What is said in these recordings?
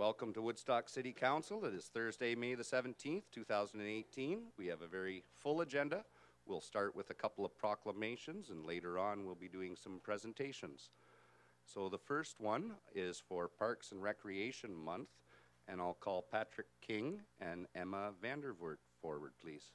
Welcome to Woodstock City Council. It is Thursday, May the 17th, 2018. We have a very full agenda. We'll start with a couple of proclamations, and later on we'll be doing some presentations. So the first one is for Parks and Recreation Month, and I'll call Patrick King and Emma Vandervoort forward, please.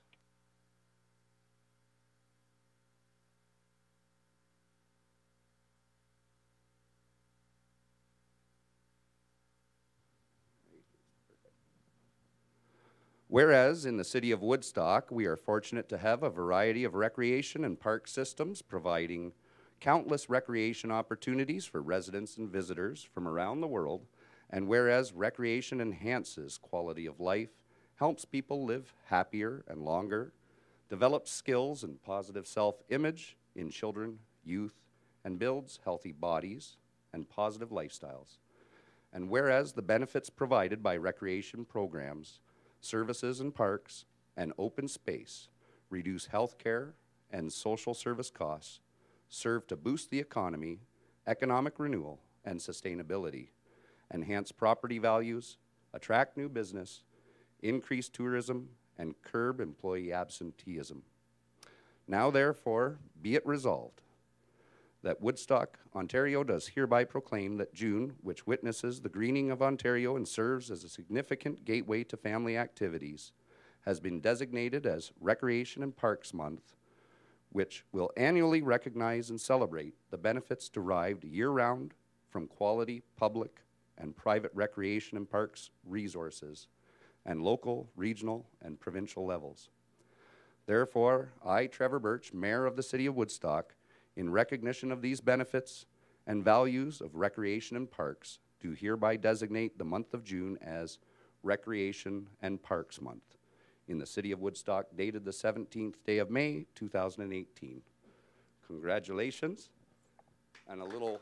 Whereas in the city of Woodstock, we are fortunate to have a variety of recreation and park systems providing countless recreation opportunities for residents and visitors from around the world, and whereas recreation enhances quality of life, helps people live happier and longer, develops skills and positive self-image in children, youth, and builds healthy bodies and positive lifestyles. And whereas the benefits provided by recreation programs, services and parks, and open space reduce health care and social service costs, serve to boost the economy, economic renewal, and sustainability, enhance property values, attract new business, increase tourism, and curb employee absenteeism. Now therefore, be it resolved that Woodstock, Ontario does hereby proclaim that June, which witnesses the greening of Ontario and serves as a significant gateway to family activities, has been designated as Recreation and Parks Month, which will annually recognize and celebrate the benefits derived year-round from quality public and private recreation and parks resources and local, regional, and provincial levels. Therefore, I, Trevor Birch, Mayor of the City of Woodstock, in recognition of these benefits and values of recreation and parks, do hereby designate the month of June as Recreation and Parks Month in the City of Woodstock, dated the 17th day of May, 2018. Congratulations. And a little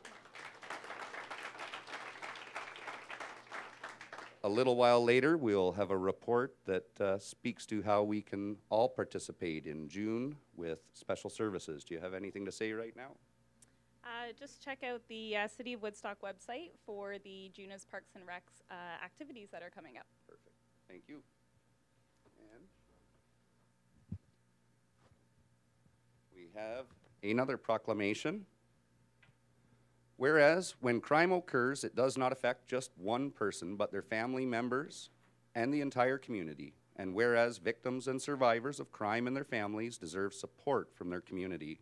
while later, we'll have a report that speaks to how we can all participate in June with special services. Do you have anything to say right now? Just check out the City of Woodstock website for the June's Parks and Recs activities that are coming up. Perfect. Thank you. And we have another proclamation. Whereas, when crime occurs, it does not affect just one person, but their family members and the entire community. And whereas victims and survivors of crime and their families deserve support from their community.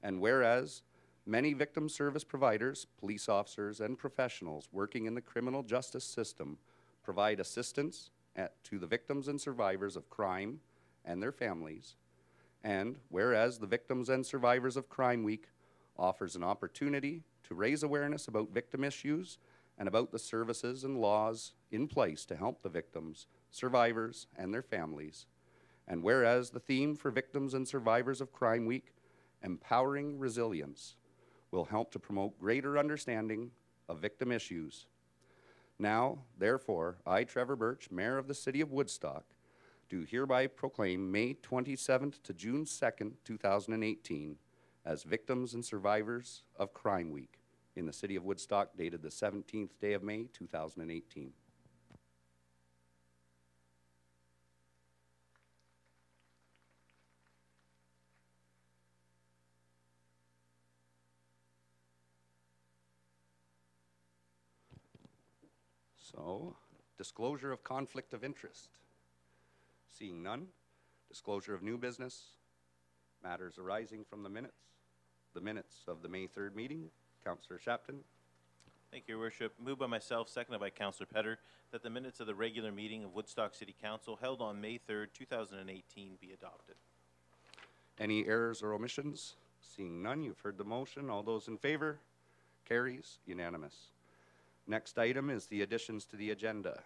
And whereas many victim service providers, police officers, and professionals working in the criminal justice system provide assistance to the victims and survivors of crime and their families. And whereas the Victims and Survivors of Crime Week offers an opportunity to raise awareness about victim issues and about the services and laws in place to help the victims, survivors, and their families. And whereas the theme for Victims and Survivors of Crime Week, Empowering Resilience, will help to promote greater understanding of victim issues. Now, therefore, I, Trevor Birch, Mayor of the City of Woodstock, do hereby proclaim May 27th to June 2nd, 2018, as Victims and Survivors of Crime Week in the City of Woodstock, dated the 17th day of May, 2018. So, disclosure of conflict of interest. Seeing none, disclosure of new business, matters arising from the minutes of the May 3rd meeting. Councillor Shapton. Thank you, Your Worship. Moved by myself, seconded by Councillor Petter, that the minutes of the regular meeting of Woodstock City Council held on May 3rd, 2018 be adopted. Any errors or omissions? Seeing none, you've heard the motion. All those in favor? Carries. Unanimous. Next item is the additions to the agenda.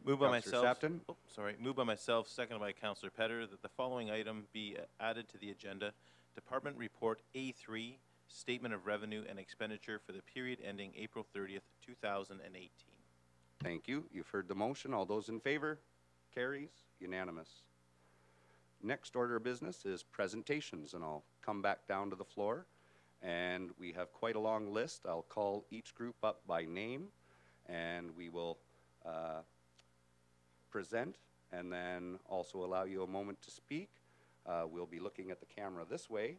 Moved by myself. Shapton. Moved by myself, seconded by Councillor Petter, that the following item be added to the agenda: Department Report A3, Statement of Revenue and Expenditure for the period ending April 30th, 2018. Thank you. You've heard the motion. All those in favor? Carries. Unanimous. Next order of business is presentations, and I'll come back down to the floor. And we have quite a long list. I'll call each group up by name, and we will present and then also allow you a moment to speak. We'll be looking at the camera this way.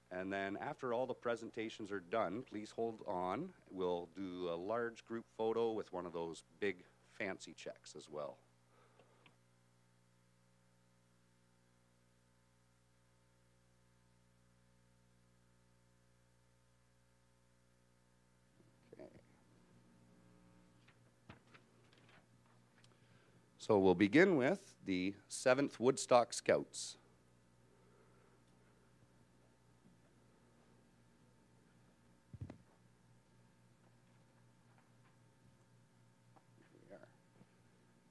And then after all the presentations are done, please hold on. We'll do a large group photo with one of those big fancy checks as well. Okay. So we'll begin with the 7th Woodstock Scouts.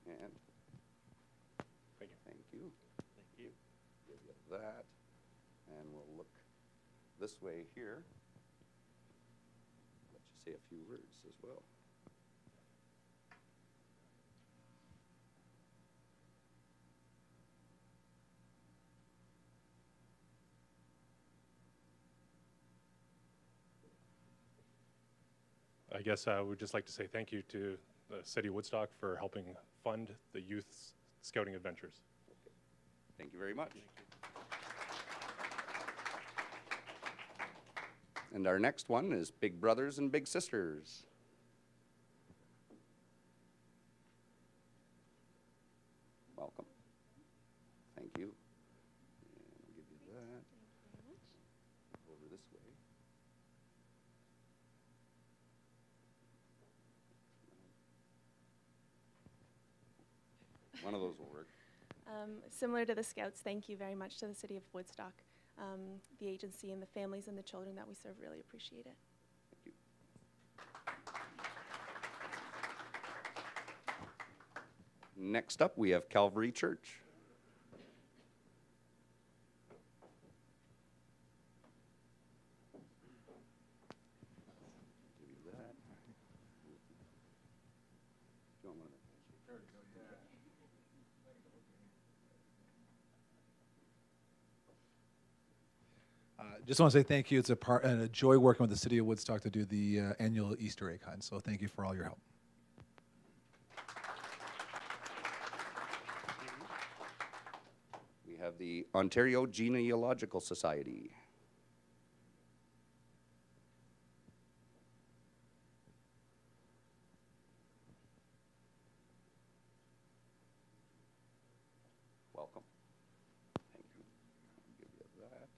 And thank you. Thank you. Give you that. And we'll look this way here. Let you say a few words as well. I guess I would just like to say thank you to the City of Woodstock for helping fund the youth scouting adventures. Okay. Thank you very much. And our next one is Big Brothers and Big Sisters. Welcome. Thank you. And I'll give you that. Over this way. One of those will work. Similar to the Scouts, thank you very much to the City of Woodstock, the agency and the families and the children that we serve. Really appreciate it. Thank you. Next up, we have Calvary Church. Give you that. Do you want one of those? Just want to say thank you. It's a joy working with the City of Woodstock to do the annual Easter egg hunt. So thank you for all your help. We have the Ontario Genealogical Society. Welcome. Thank you. I'll give you that.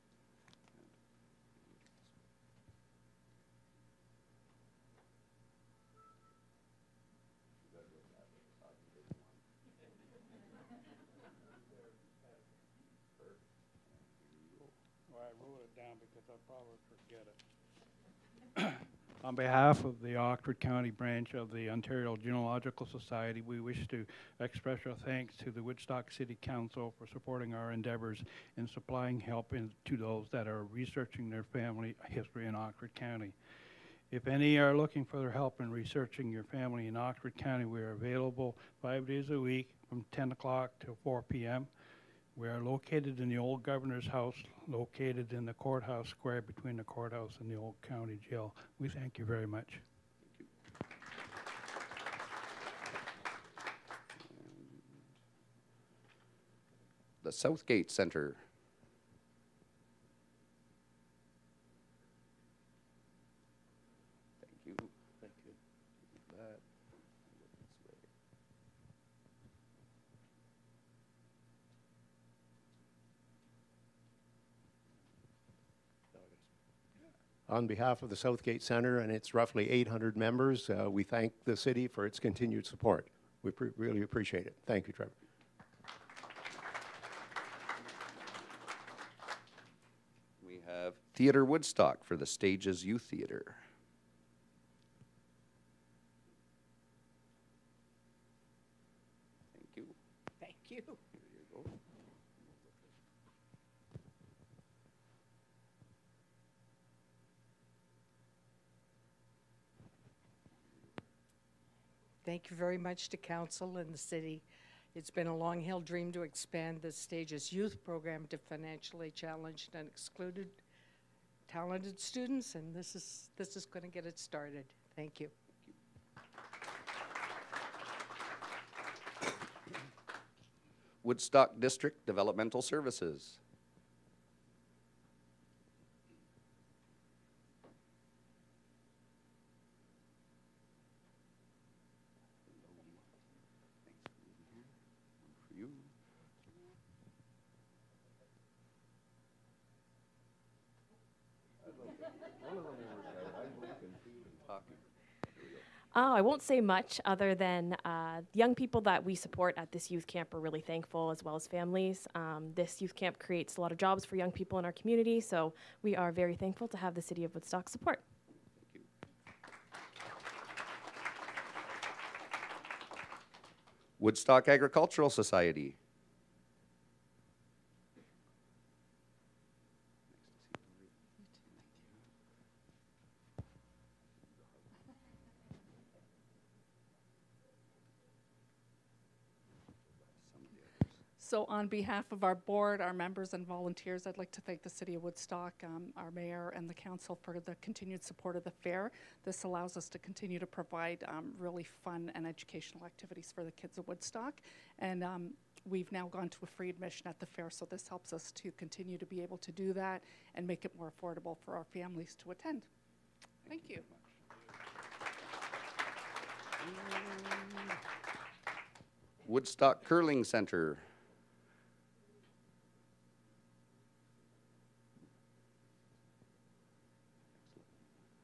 Well, I wrote it down because I'll probably forget it. On behalf of the Oxford County branch of the Ontario Genealogical Society, we wish to express our thanks to the Woodstock City Council for supporting our endeavors in supplying help to those that are researching their family history in Oxford County. If any are looking for their help in researching your family in Oxford County, we are available 5 days a week from 10 o'clock to 4 p.m. We are located in the old governor's house, located in the courthouse square between the courthouse and the old county jail. We thank you very much. The Southgate Center. Thank you. Thank you. That. Look this way. On behalf of the Southgate Center and its roughly 800 members, we thank the city for its continued support. We really appreciate it. Thank you, Trevor. We have Theatre Woodstock for the Stages Youth Theatre. Thank you. Thank you. Here you go. Thank you very much to council and the city. It's been a long-held dream to expand the Stages Youth Program to financially challenged and excluded talented students, and this is going to get it started. Thank you. Thank you. Woodstock District Developmental Services. For you. I won't say much other than young people that we support at this youth camp are really thankful, as well as families. This youth camp creates a lot of jobs for young people in our community, so we are very thankful to have the City of Woodstock support. Thank you. Woodstock Agricultural Society. So on behalf of our board, our members and volunteers, I'd like to thank the City of Woodstock, our mayor and the council for the continued support of the fair. This allows us to continue to provide really fun and educational activities for the kids of Woodstock. And we've now gone to a free admission at the fair, so this helps us to continue to be able to do that and make it more affordable for our families to attend. Thank you. Woodstock Curling Center.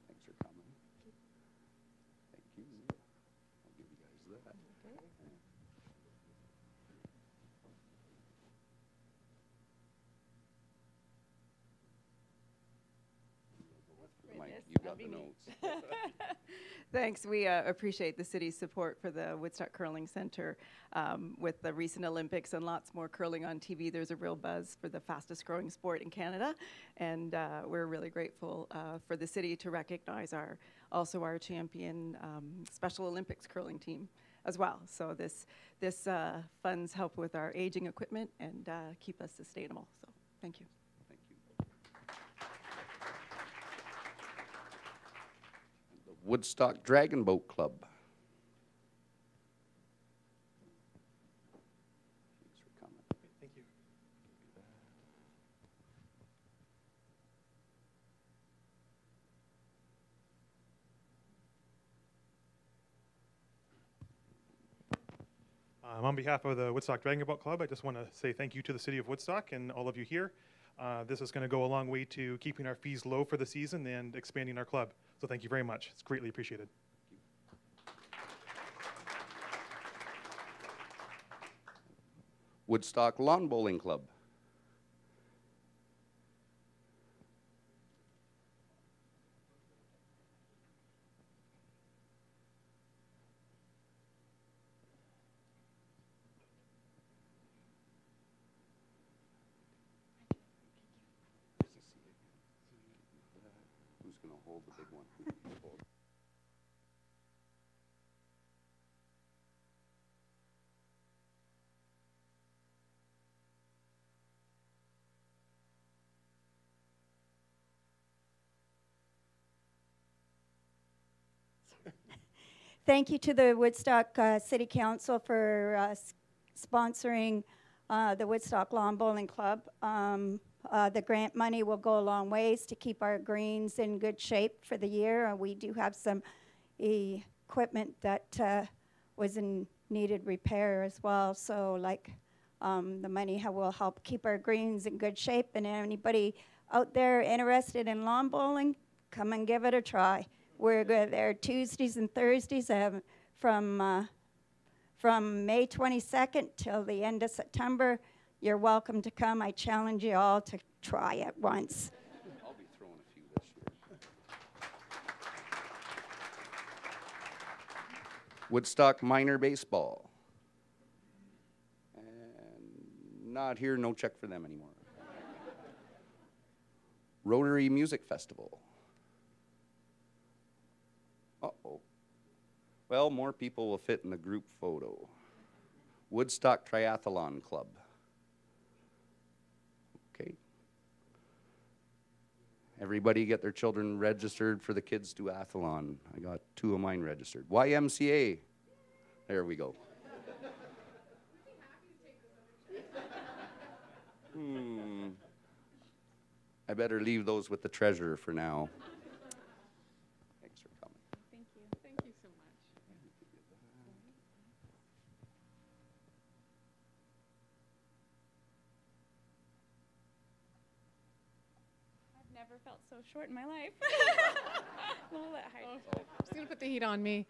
Thanks for coming. Thank you. I'll give you guys that. Mike, you got the notes. Thanks. We appreciate the city's support for the Woodstock Curling Center. With the recent Olympics and lots more curling on TV, there's a real buzz for the fastest growing sport in Canada. And we're really grateful for the city to recognize also our champion Special Olympics curling team as well. So this funds help with our aging equipment and keep us sustainable. So thank you. Woodstock Dragon Boat Club. Thanks for coming. Thank you. On behalf of the Woodstock Dragon Boat Club, I just want to say thank you to the City of Woodstock and all of you here. This is going to go a long way to keeping our fees low for the season and expanding our club. So thank you very much. It's greatly appreciated. Woodstock Lawn Bowling Club. Who's going to hold the big one? Thank you to the Woodstock City Council for sponsoring the Woodstock Lawn Bowling Club. The grant money will go a long ways to keep our greens in good shape for the year. We do have some equipment that was in needed repair as well. So like the money will help keep our greens in good shape. And anybody out there interested in lawn bowling, come and give it a try. We're there Tuesdays and Thursdays from May 22nd till the end of September. You're welcome to come. I challenge you all to try it once. I'll be throwing a few this year. Woodstock Minor Baseball. And not here, no check for them anymore. Rotary Music Festival. Uh-oh. Well, more people will fit in the group photo. Woodstock Triathlon Club. Okay. Everybody get their children registered for the kids' duathlon. I got 2 of mine registered. YMCA. There we go. I better leave those with the treasurer for now. Thanks for coming. Thank you. Thank you so much. I've never felt so short in my life. A little bit hard. Just going to put the heat on me.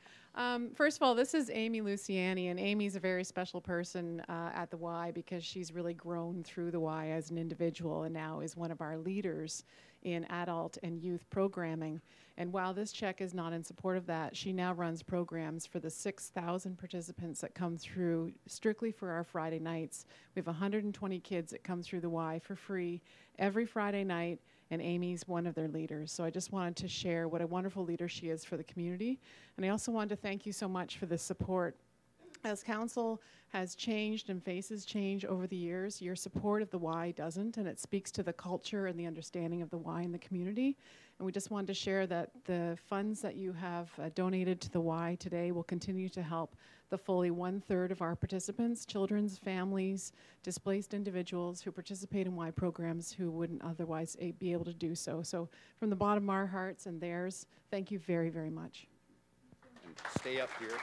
First of all, this is Amy Luciani, and Amy's a very special person at the Y because she's really grown through the Y as an individual and now is one of our leaders in adult and youth programming. And while this check is not in support of that, she now runs programs for the 6,000 participants that come through strictly for our Friday nights. We have 120 kids that come through the Y for free every Friday night, and Amy's one of their leaders. So I just wanted to share what a wonderful leader she is for the community. And I also wanted to thank you so much for the support. As council has changed and faces change over the years, your support of the Y doesn't, and it speaks to the culture and the understanding of the Y in the community. And we just wanted to share that the funds that you have donated to the Y today will continue to help the fully 1/3 of our participants, children's families, displaced individuals who participate in Y programs who wouldn't otherwise be able to do so. So from the bottom of our hearts and theirs, thank you very, very much. And stay up here.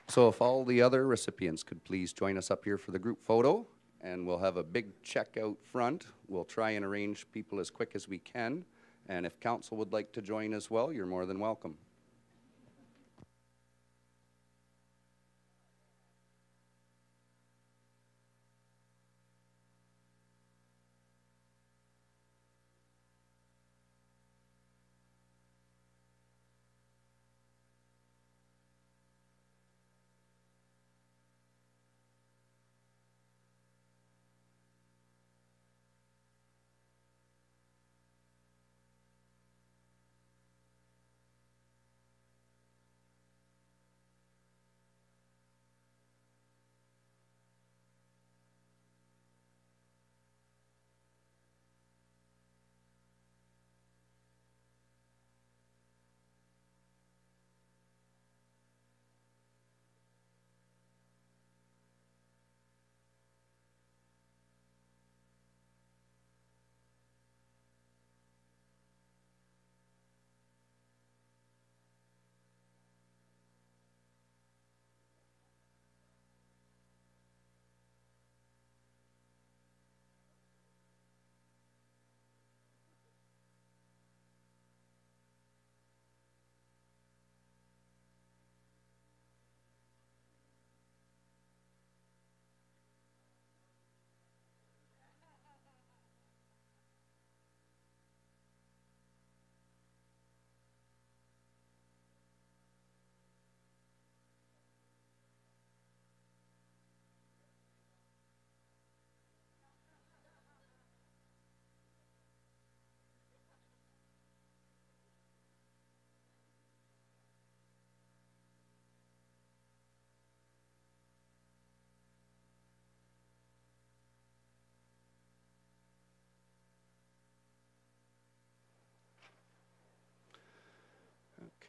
So if all the other recipients could please join us up here for the group photo, and we'll have a big check out front. We'll try and arrange people as quick as we can, and if council would like to join as well, you're more than welcome.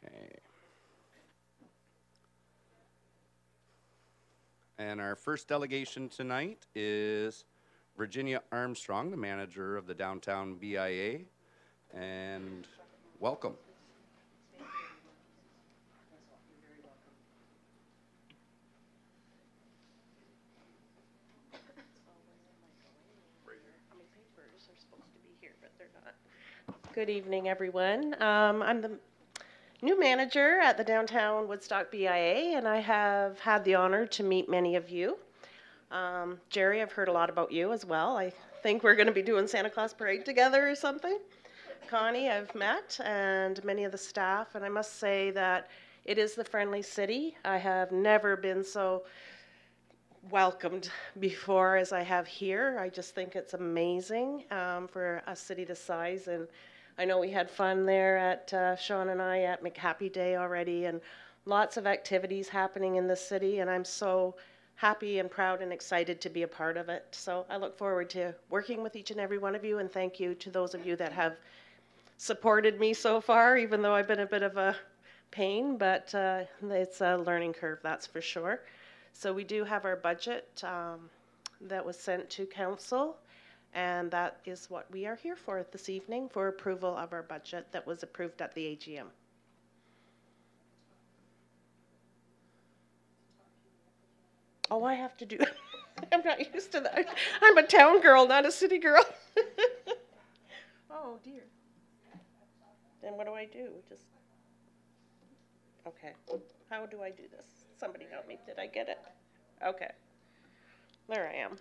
Okay. And our first delegation tonight is Virginia Armstrong, the manager of the Downtown BIA, and welcome. Good evening, everyone. I'm the new manager at the Downtown Woodstock BIA, and I have had the honor to meet many of you. Jerry, I've heard a lot about you as well. I think we're going to be doing Santa Claus Parade together or something. Connie, I've met, and many of the staff, and I must say that it is the friendly city. I have never been so welcomed before as I have here. I just think it's amazing for a city this size, and I know we had fun there at Sean and I at McHappy Day already, and lots of activities happening in the city, and I'm so happy and proud and excited to be a part of it. So I look forward to working with each and every one of you, and thank you to those of you that have supported me so far, even though I've been a bit of a pain, but it's a learning curve, that's for sure. So we do have our budget that was sent to council, and that is what we are here for this evening, for approval of our budget that was approved at the AGM. Oh, I have to do I'm not used to that. I'm a town girl, not a city girl. Oh, dear. Then what do I do? Just, okay. How do I do this? Somebody help me. Did I get it? Okay. There I am.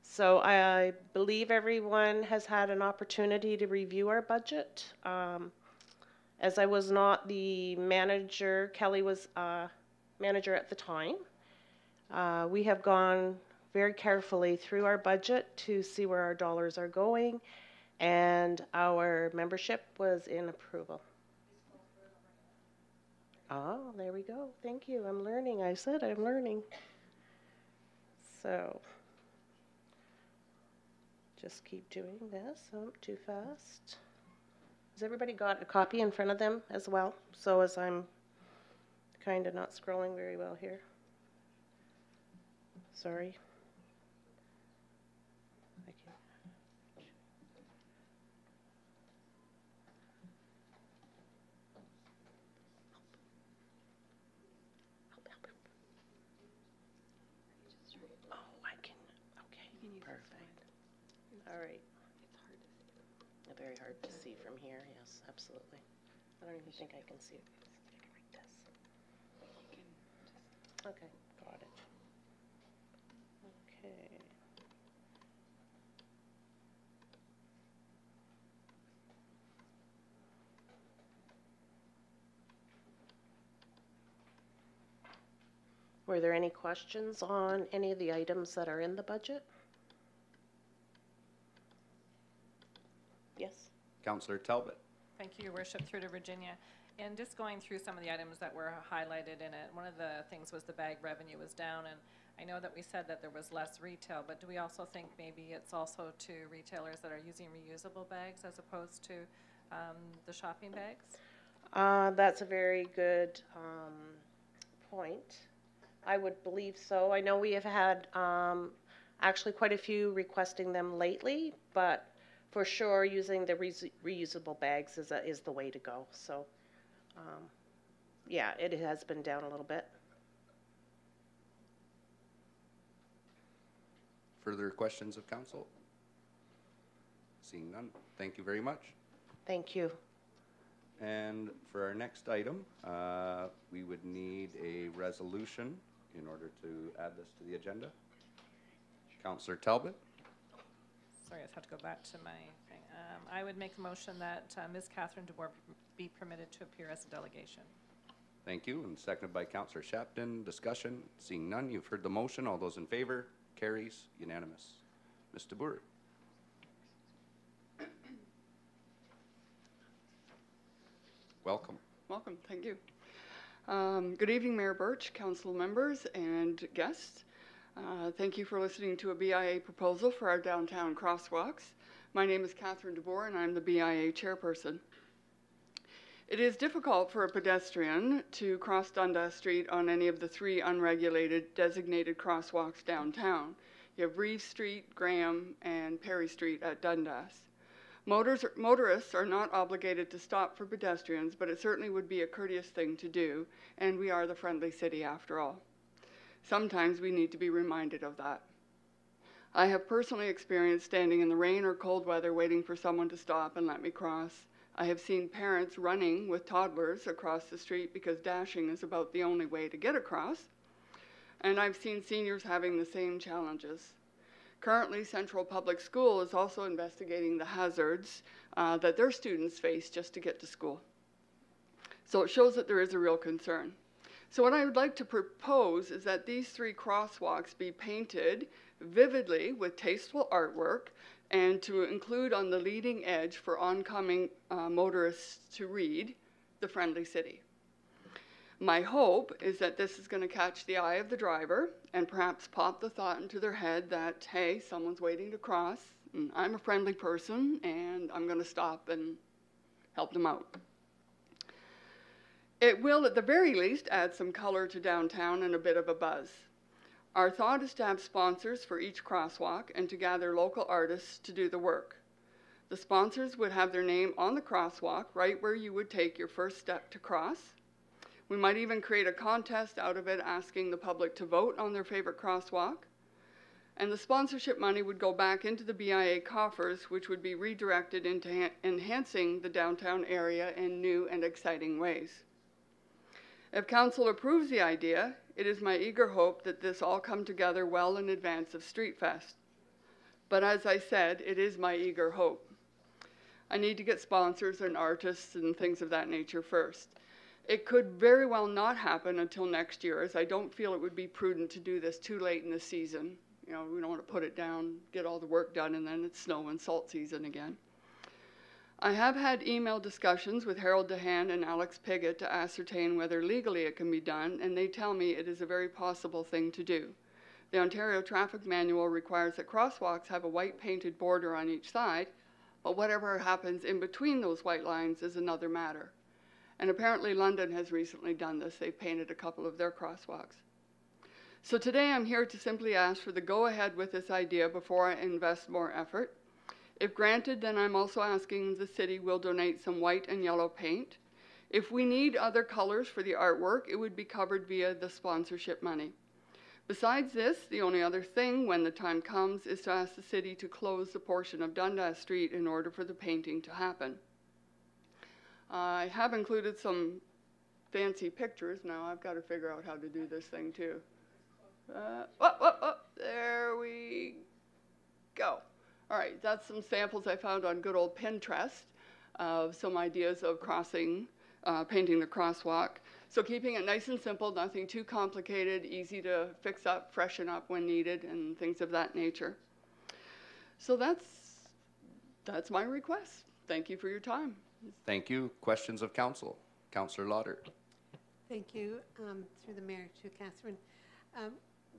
So I believe everyone has had an opportunity to review our budget. As I was not the manager, Kelly was manager at the time. We have gone very carefully through our budget to see where our dollars are going, and our membership was in approval. Oh, there we go. Thank you. I'm learning. I said I'm learning. So just keep doing this. Oh, too fast. Has everybody got a copy in front of them as well? So as I'm kind of not scrolling very well here. Sorry. Oh, I can. Okay. Perfect. All right. Very hard to see from here. Yes, absolutely. I don't even think I can see it. Okay, got it. Okay. Were there any questions on any of the items that are in the budget? Yes. Councillor Talbot. Thank you, Your Worship. Through to Virginia. And just going through some of the items that were highlighted in it, one of the things was the bag revenue was down, and I know that we said that there was less retail, but do we also think maybe it's also to retailers that are using reusable bags as opposed to the shopping bags? That's a very good point. I would believe so. I know we have had actually quite a few requesting them lately, but for sure using the reusable bags is the way to go. So yeah, it has been down a little bit. Further questions of council? Seeing none, thank you very much. Thank you. And for our next item, we would need a resolution in order to add this to the agenda. Councillor Talbot. Sorry, I just have to go back to my thing. I would make a motion that Ms. Catherine DeBoer be permitted to appear as a delegation. Thank you, and seconded by Councillor Shapton. Discussion, seeing none, you've heard the motion. All those in favor? Carries, unanimous. Ms. DeBoer. Welcome. Welcome, thank you. Good evening, Mayor Birch, council members, and guests. Thank you for listening to a BIA proposal for our downtown crosswalks. My name is Catherine DeBoer, and I'm the BIA chairperson. It is difficult for a pedestrian to cross Dundas Street on any of the 3 unregulated designated crosswalks downtown. You have Reeve Street, Graham, and Perry Street at Dundas. Motorists are not obligated to stop for pedestrians, but it certainly would be a courteous thing to do, and we are the friendly city after all. Sometimes we need to be reminded of that. I have personally experienced standing in the rain or cold weather waiting for someone to stop and let me cross. I have seen parents running with toddlers across the street because dashing is about the only way to get across. And I've seen seniors having the same challenges. Currently, Central Public School is also investigating the hazards that their students face just to get to school. So it shows that there is a real concern. So what I would like to propose is that these 3 crosswalks be painted vividly with tasteful artwork and to include on the leading edge for oncoming motorists to read, "The Friendly City." My hope is that this is going to catch the eye of the driver and perhaps pop the thought into their head that, hey, someone's waiting to cross, and I'm a friendly person, and I'm going to stop and help them out. It will, at the very least, add some color to downtown and a bit of a buzz. Our thought is to have sponsors for each crosswalk and to gather local artists to do the work. The sponsors would have their name on the crosswalk right where you would take your first step to cross. We might even create a contest out of it asking the public to vote on their favorite crosswalk. And the sponsorship money would go back into the BIA coffers, which would be redirected into enhancing the downtown area in new and exciting ways. If Council approves the idea, it is my eager hope that this all come together well in advance of Street Fest. But as I said, it is my eager hope. I need to get sponsors and artists and things of that nature first. It could very well not happen until next year, as I don't feel it would be prudent to do this too late in the season. You know, we don't want to put it down, get all the work done, and then it's snow and salt season again. I have had email discussions with Harold DeHaan and Alex Piggott to ascertain whether legally it can be done, and they tell me it is a very possible thing to do. The Ontario Traffic Manual requires that crosswalks have a white painted border on each side, but whatever happens in between those white lines is another matter. And apparently London has recently done this. They painted a couple of their crosswalks. So today I'm here to simply ask for the go-ahead with this idea before I invest more effort. If granted, then I'm also asking the city will donate some white and yellow paint. If we need other colors for the artwork, it would be covered via the sponsorship money. Besides this, the only other thing when the time comes is to ask the city to close the portion of Dundas Street in order for the painting to happen. I have included some fancy pictures. Now I've got to figure out how to do this thing too. There we go. All right, that's some samples I found on good old Pinterest of some ideas of crossing, painting the crosswalk. So keeping it nice and simple, nothing too complicated, easy to fix up, freshen up when needed, and things of that nature. So that's my request. Thank you for your time. Thank you. Questions of council? Councillor Lauder. Thank you. Through the mayor to Catherine.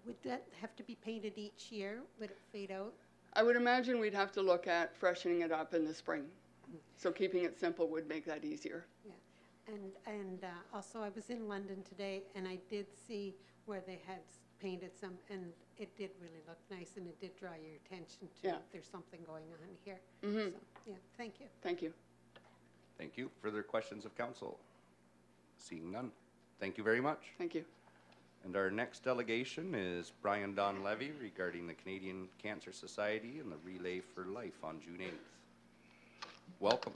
Would that have to be painted each year? Would it fade out? I would imagine we'd have to look at freshening it up in the spring. So keeping it simple would make that easier. Yeah. And also I was in London today and I did see where they had painted some and it did really look nice and it did draw your attention to there's something going on here. Mm-hmm. So, yeah, thank you. Thank you. Thank you. Further questions of council? Seeing none. Thank you very much. Thank you. And our next delegation is Brian Don Levy regarding the Canadian Cancer Society and the Relay for Life on June 8th. Welcome.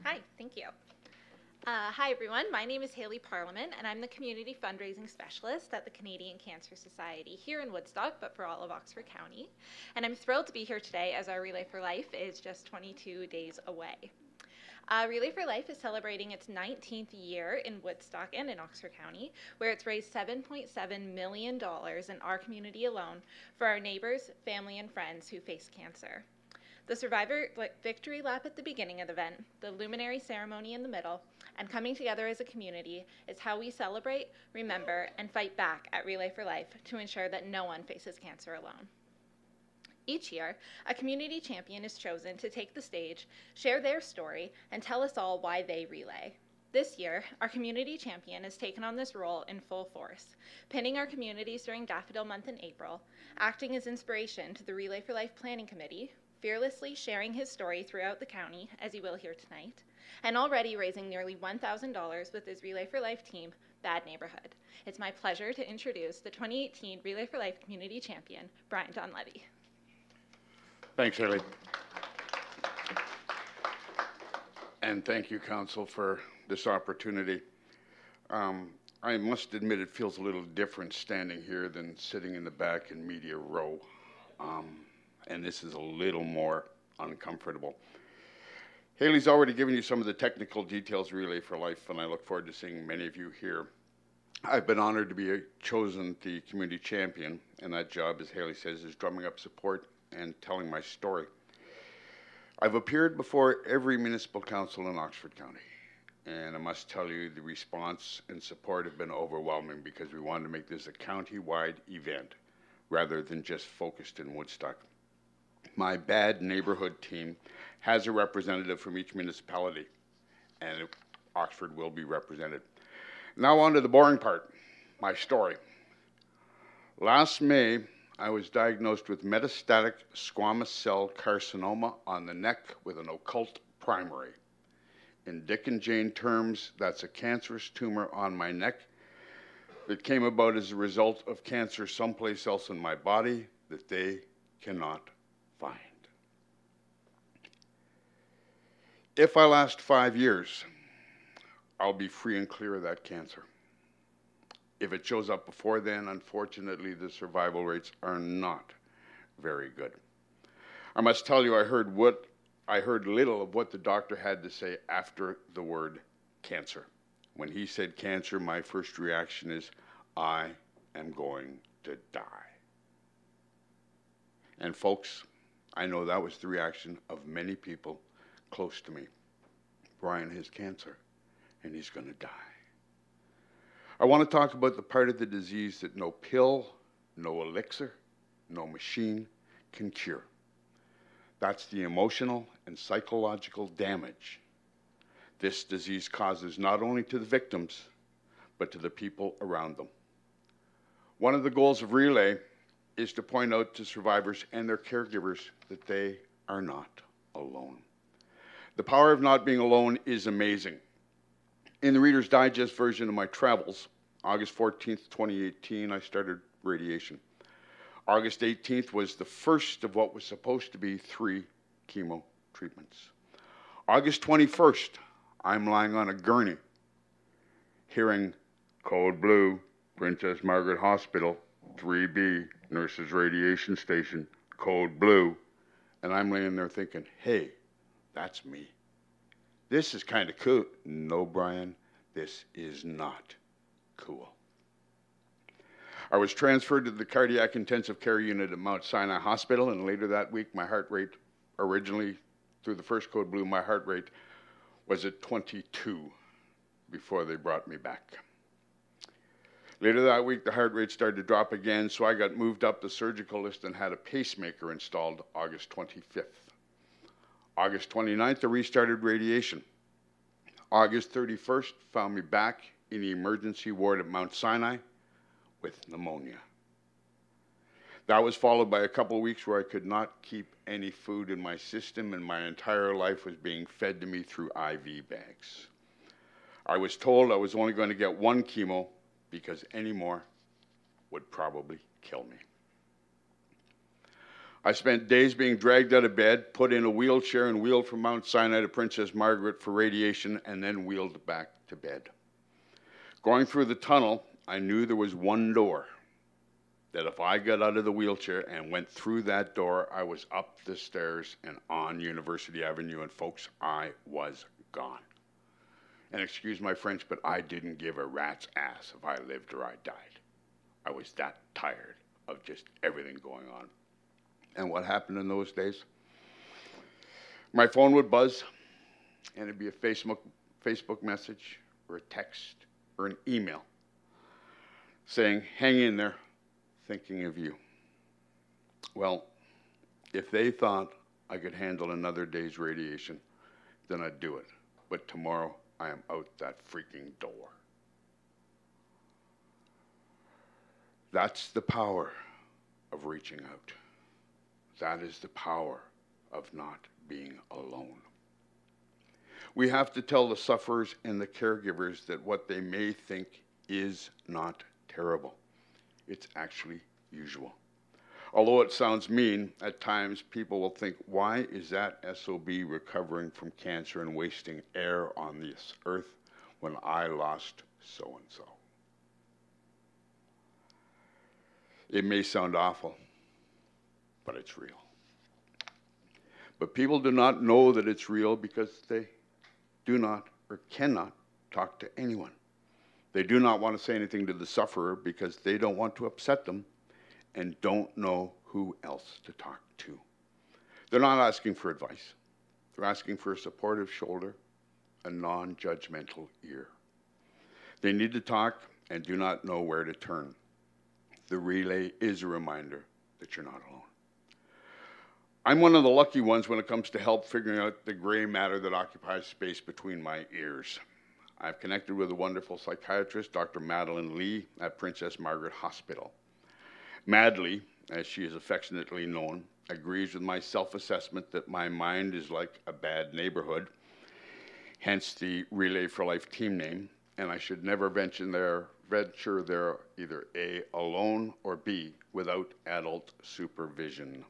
Hi, thank you. Hi everyone, my name is Haley Parliament and I'm the Community Fundraising Specialist at the Canadian Cancer Society here in Woodstock, but for all of Oxford County. And I'm thrilled to be here today as our Relay for Life is just 22 days away. Relay for Life is celebrating its 19th year in Woodstock and in Oxford County, where it's raised $7.7 million in our community alone for our neighbors, family, and friends who face cancer. The Survivor Victory Lap at the beginning of the event, the luminary ceremony in the middle, and coming together as a community is how we celebrate, remember, and fight back at Relay for Life to ensure that no one faces cancer alone. Each year, a community champion is chosen to take the stage, share their story, and tell us all why they relay. This year, our community champion has taken on this role in full force, pinning our communities during Daffodil Month in April, acting as inspiration to the Relay for Life Planning Committee, fearlessly sharing his story throughout the county, as he will here tonight, and already raising nearly $1,000 with his Relay for Life team, Bad Neighborhood. It's my pleasure to introduce the 2018 Relay for Life Community Champion, Brian Don Levy. Thanks, Haley. And thank you, Council, for this opportunity. I must admit it feels a little different standing here than sitting in the back in media row. And this is a little more uncomfortable. Haley's already given you some of the technical details of Relay for Life, and I look forward to seeing many of you here. I've been honored to be chosen the community champion, and that job, as Haley says, is drumming up support and telling my story. I've appeared before every municipal council in Oxford County, and I must tell you the response and support have been overwhelming because we wanted to make this a county-wide event rather than just focused in Woodstock. My Bad Neighborhood team has a representative from each municipality, and Oxford will be represented. Now on to the boring part, my story. Last May, I was diagnosed with metastatic squamous cell carcinoma on the neck with an occult primary. In Dick and Jane terms, that's a cancerous tumor on my neck that came about as a result of cancer someplace else in my body that they cannot find. If I last 5 years, I'll be free and clear of that cancer. If it shows up before then, unfortunately, the survival rates are not very good. I must tell you, I heard little of what the doctor had to say after the word cancer. When he said cancer, my first reaction is, I am going to die. And folks, I know that was the reaction of many people close to me. Brian has cancer, and he's going to die. I want to talk about the part of the disease that no pill, no elixir, no machine can cure. That's the emotional and psychological damage this disease causes not only to the victims, but to the people around them. One of the goals of Relay is to point out to survivors and their caregivers that they are not alone. The power of not being alone is amazing. In the Reader's Digest version of my travels, August 14th, 2018, I started radiation. August 18th was the first of what was supposed to be 3 chemo treatments. August 21st, I'm lying on a gurney, hearing Code Blue, Princess Margaret Hospital, 3B, Nurses Radiation Station, Code Blue, and I'm laying there thinking, hey, that's me. This is kind of cool. No, Brian, this is not cool. I was transferred to the cardiac intensive care unit at Mount Sinai Hospital, and later that week, my heart rate, originally through the first Code Blue, my heart rate was at 22 before they brought me back. Later that week, the heart rate started to drop again, so I got moved up the surgical list and had a pacemaker installed August 25th. August 29th, I restarted radiation. August 31st, found me back in the emergency ward at Mount Sinai with pneumonia. That was followed by a couple of weeks where I could not keep any food in my system, and my entire life was being fed to me through IV bags. I was told I was only going to get 1 chemo because any more would probably kill me. I spent days being dragged out of bed, put in a wheelchair, and wheeled from Mount Sinai to Princess Margaret for radiation, and then wheeled back to bed. Going through the tunnel, I knew there was one door, that if I got out of the wheelchair and went through that door, I was up the stairs and on University Avenue, and folks, I was gone. And excuse my French, but I didn't give a rat's ass if I lived or I died. I was that tired of just everything going on. And what happened in those days? My phone would buzz, and it'd be a Facebook message or a text or an email saying, hang in there, thinking of you. Well, if they thought I could handle another day's radiation, then I'd do it. But tomorrow, I am out that freaking door. That's the power of reaching out. That is the power of not being alone. We have to tell the sufferers and the caregivers that what they may think is not terrible. It's actually usual. Although it sounds mean, at times people will think, why is that SOB recovering from cancer and wasting air on this earth when I lost so-and-so? It may sound awful, but it's real. But people do not know that it's real because they do not or cannot talk to anyone. They do not want to say anything to the sufferer because they don't want to upset them and don't know who else to talk to. They're not asking for advice. They're asking for a supportive shoulder, a non-judgmental ear. They need to talk and do not know where to turn. The relay is a reminder that you're not alone. I'm one of the lucky ones when it comes to help figuring out the gray matter that occupies space between my ears. I've connected with a wonderful psychiatrist, Dr. Madeline Lee, at Princess Margaret Hospital. Madly, as she is affectionately known, agrees with my self-assessment that my mind is like a bad neighborhood, hence the Relay for Life team name, and I should never venture there either A, alone, or B, without adult supervision.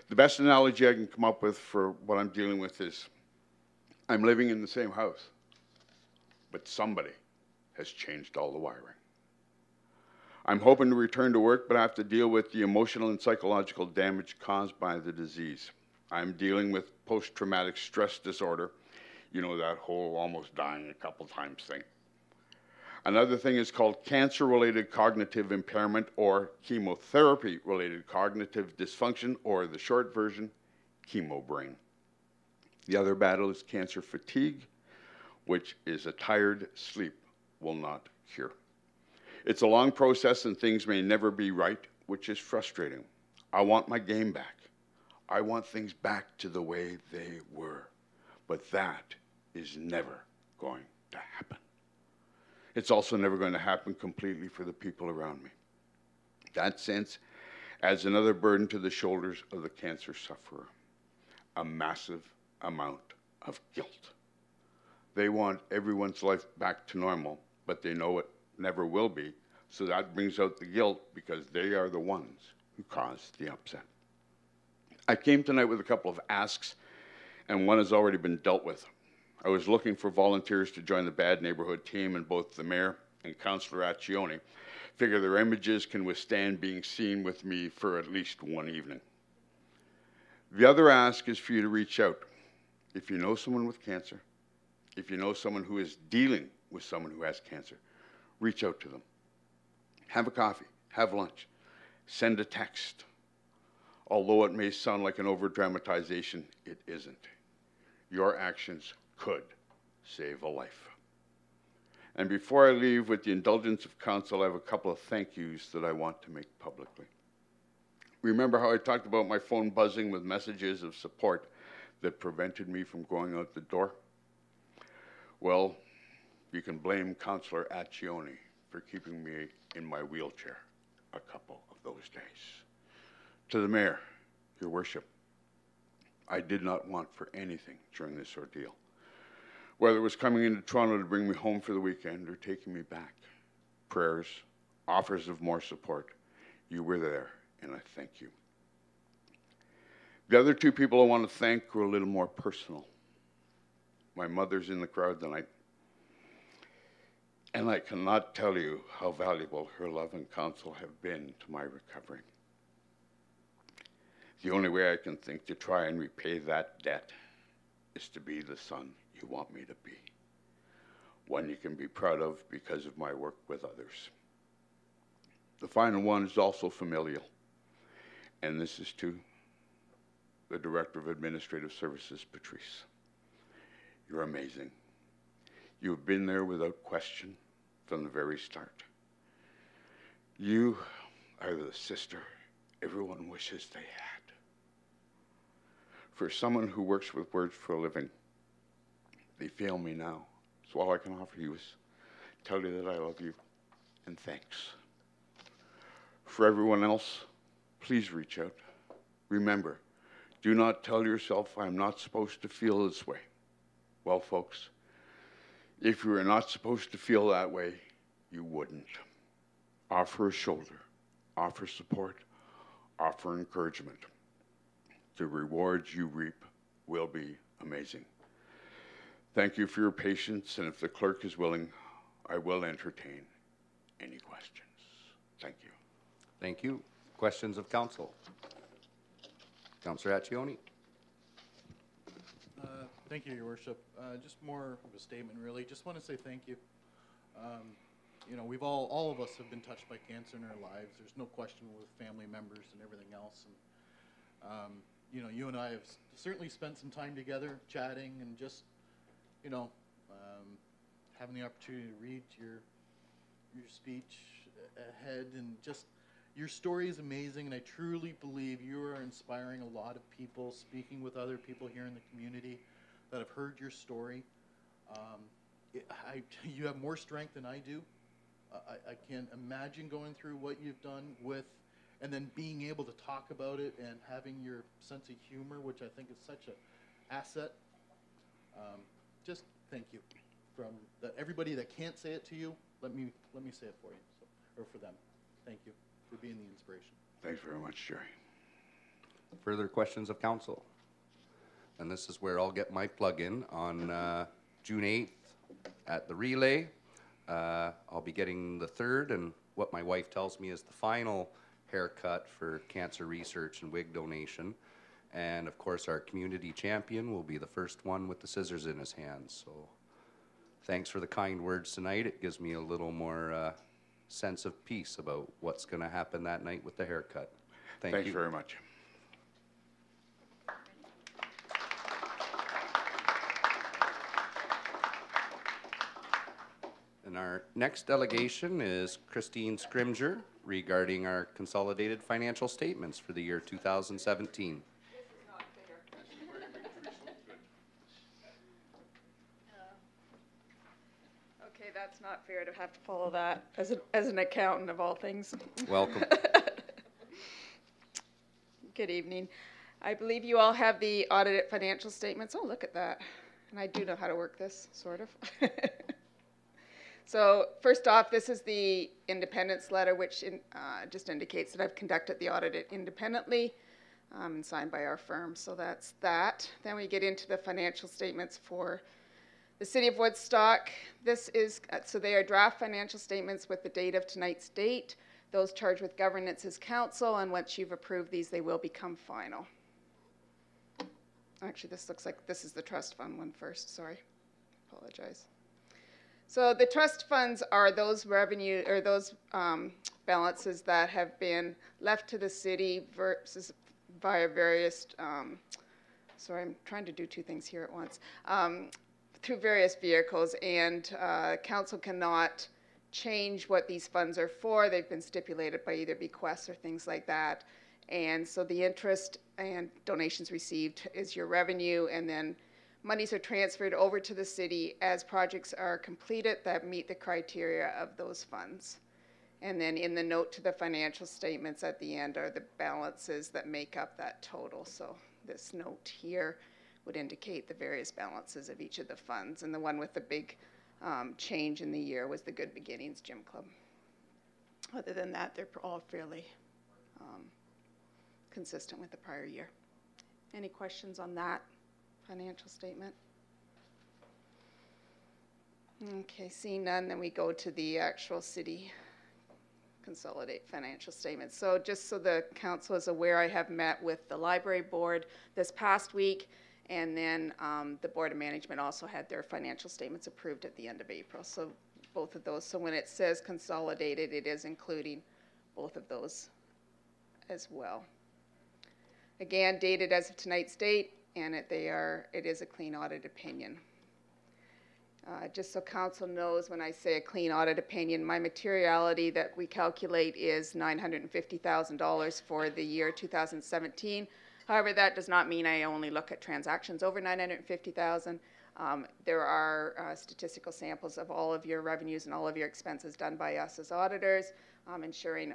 The best analogy I can come up with for what I'm dealing with is I'm living in the same house, but somebody has changed all the wiring. I'm hoping to return to work, but I have to deal with the emotional and psychological damage caused by the disease. I'm dealing with post-traumatic stress disorder, you know, that whole almost dying a couple times thing. Another thing is called cancer-related cognitive impairment or chemotherapy-related cognitive dysfunction, or the short version, chemo brain. The other battle is cancer fatigue, which is a tired sleep will not cure. It's a long process and things may never be right, which is frustrating. I want my game back. I want things back to the way they were, but that is never going to happen. It's also never going to happen completely for the people around me. That sense adds another burden to the shoulders of the cancer sufferer, a massive amount of guilt. They want everyone's life back to normal, but they know it never will be, so that brings out the guilt because they are the ones who caused the upset. I came tonight with a couple of asks, and one has already been dealt with. I was looking for volunteers to join the Bad Neighborhood team, and both the mayor and Councillor Accioni figure their images can withstand being seen with me for at least one evening. The other ask is for you to reach out. If you know someone with cancer, if you know someone who is dealing with someone who has cancer, reach out to them. Have a coffee, have lunch, send a text. Although it may sound like an over-dramatization, it isn't. Your actions could save a life. And before I leave, with the indulgence of council, I have a couple of thank yous that I want to make publicly. Remember how I talked about my phone buzzing with messages of support that prevented me from going out the door? Well, you can blame Councillor Accioni for keeping me in my wheelchair a couple of those days. To the mayor, your worship, I did not want for anything during this ordeal. Whether it was coming into Toronto to bring me home for the weekend or taking me back, prayers, offers of more support, you were there, and I thank you. The other two people I want to thank were a little more personal. My mother's in the crowd tonight, and I cannot tell you how valuable her love and counsel have been to my recovery. The only way I can think to try and repay that debt is to be the son you want me to be, one you can be proud of because of my work with others. The final one is also familial, and this is to the Director of Administrative Services, Patrice. You're amazing. You've been there without question from the very start. You are the sister everyone wishes they had. For someone who works with words for a living, they fail me now. So all I can offer you is tell you that I love you and thanks. For everyone else, please reach out. Remember, do not tell yourself I'm not supposed to feel this way. Well, folks, if you were not supposed to feel that way, you wouldn't. Offer a shoulder, offer support, offer encouragement. The rewards you reap will be amazing. Thank you for your patience, and if the clerk is willing, I will entertain any questions. Thank you. Thank you. Questions of council? Councillor Accioni. Thank you, Your Worship. Just more of a statement, really. Just want to say thank you. You know, we've all of us have been touched by cancer in our lives. There's no question with family members and everything else. And you know, you and I have certainly spent some time together, chatting, and just, you know, having the opportunity to read your speech ahead, and just your story is amazing, and I truly believe you are inspiring a lot of people, speaking with other people here in the community that have heard your story. You have more strength than I do. I can't imagine going through what you've done with and then being able to talk about it and having your sense of humor, which I think is such an asset. Just thank you from everybody that can't say it to you. Let me say it for you, or for them. Thank you for being the inspiration. Thanks very much, Jerry. Further questions of council? And this is where I'll get my plug in on June 8th at the relay. I'll be getting the third and what my wife tells me is the final haircut for cancer research and wig donation. And of course our community champion will be the first one with the scissors in his hands. So thanks for the kind words tonight. It gives me a little more sense of peace about what's going to happen that night with the haircut. Thanks very much. And our next delegation is Christine Scrimger regarding our consolidated financial statements for the year 2017. Okay, that's not fair to have to follow that as an accountant of all things. Welcome. Good evening. I believe you all have the audited financial statements. Oh, look at that. And I do know how to work this, sort of. So first off, this is the independence letter, which just indicates that I've conducted the audit independently and signed by our firm. So that's that. Then we get into the financial statements for the City of Woodstock. This is, so they are draft financial statements with the date of tonight's date. Those charged with governance is council, and once you've approved these, they will become final. Actually, this looks like this is the trust fund one first. Sorry. Apologize. So the trust funds are those revenue or those balances that have been left to the city versus via various, sorry, I'm trying to do two things here at once, through various vehicles, and council cannot change what these funds are for. They've been stipulated by either bequests or things like that. And so the interest and donations received is your revenue, and then monies are transferred over to the city as projects are completed that meet the criteria of those funds. And then in the note to the financial statements at the end are the balances that make up that total. So this note here would indicate the various balances of each of the funds. And the one with the big change in the year was the Good Beginnings Gym Club. Other than that, they're all fairly consistent with the prior year. Any questions on that financial statement? Okay, seeing none, then we go to the actual city consolidate financial statements. So just so the council is aware, I have met with the library board this past week, and then the Board of Management also had their financial statements approved at the end of April. So both of those. So when it says consolidated, it is including both of those as well. Again, dated as of tonight's date, and it is a clean audit opinion. Just so council knows, when I say a clean audit opinion, my materiality that we calculate is $950,000 for the year 2017. However, that does not mean I only look at transactions over $950,000. There are statistical samples of all of your revenues and all of your expenses done by us as auditors, ensuring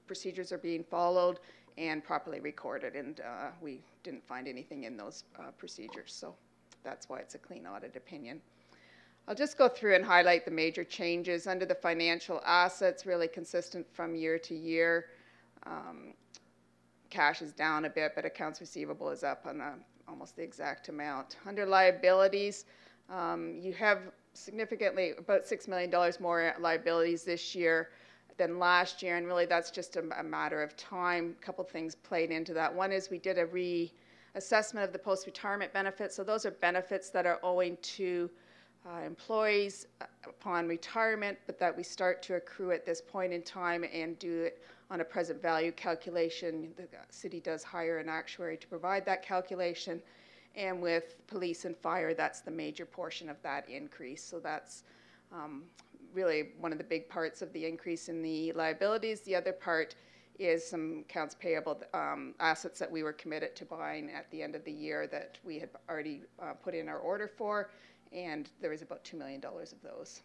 procedures are being followed and properly recorded, and we didn't find anything in those procedures, so that's why it's a clean audit opinion. I'll just go through and highlight the major changes. Under the financial assets, really consistent from year to year. Cash is down a bit, but accounts receivable is up on almost the exact amount. Under liabilities, you have significantly about $6 million more liabilities this year than last year, and really that's just a matter of time. A couple things played into that. One is we did a reassessment of the post-retirement benefits. So those are benefits that are owing to employees upon retirement, but that we start to accrue at this point in time and do it on a present value calculation. The city does hire an actuary to provide that calculation, and with police and fire, that's the major portion of that increase. So that's really one of the big parts of the increase in the liabilities. The other part is some accounts payable assets that we were committed to buying at the end of the year that we had already put in our order for, and there was about $2 million of those.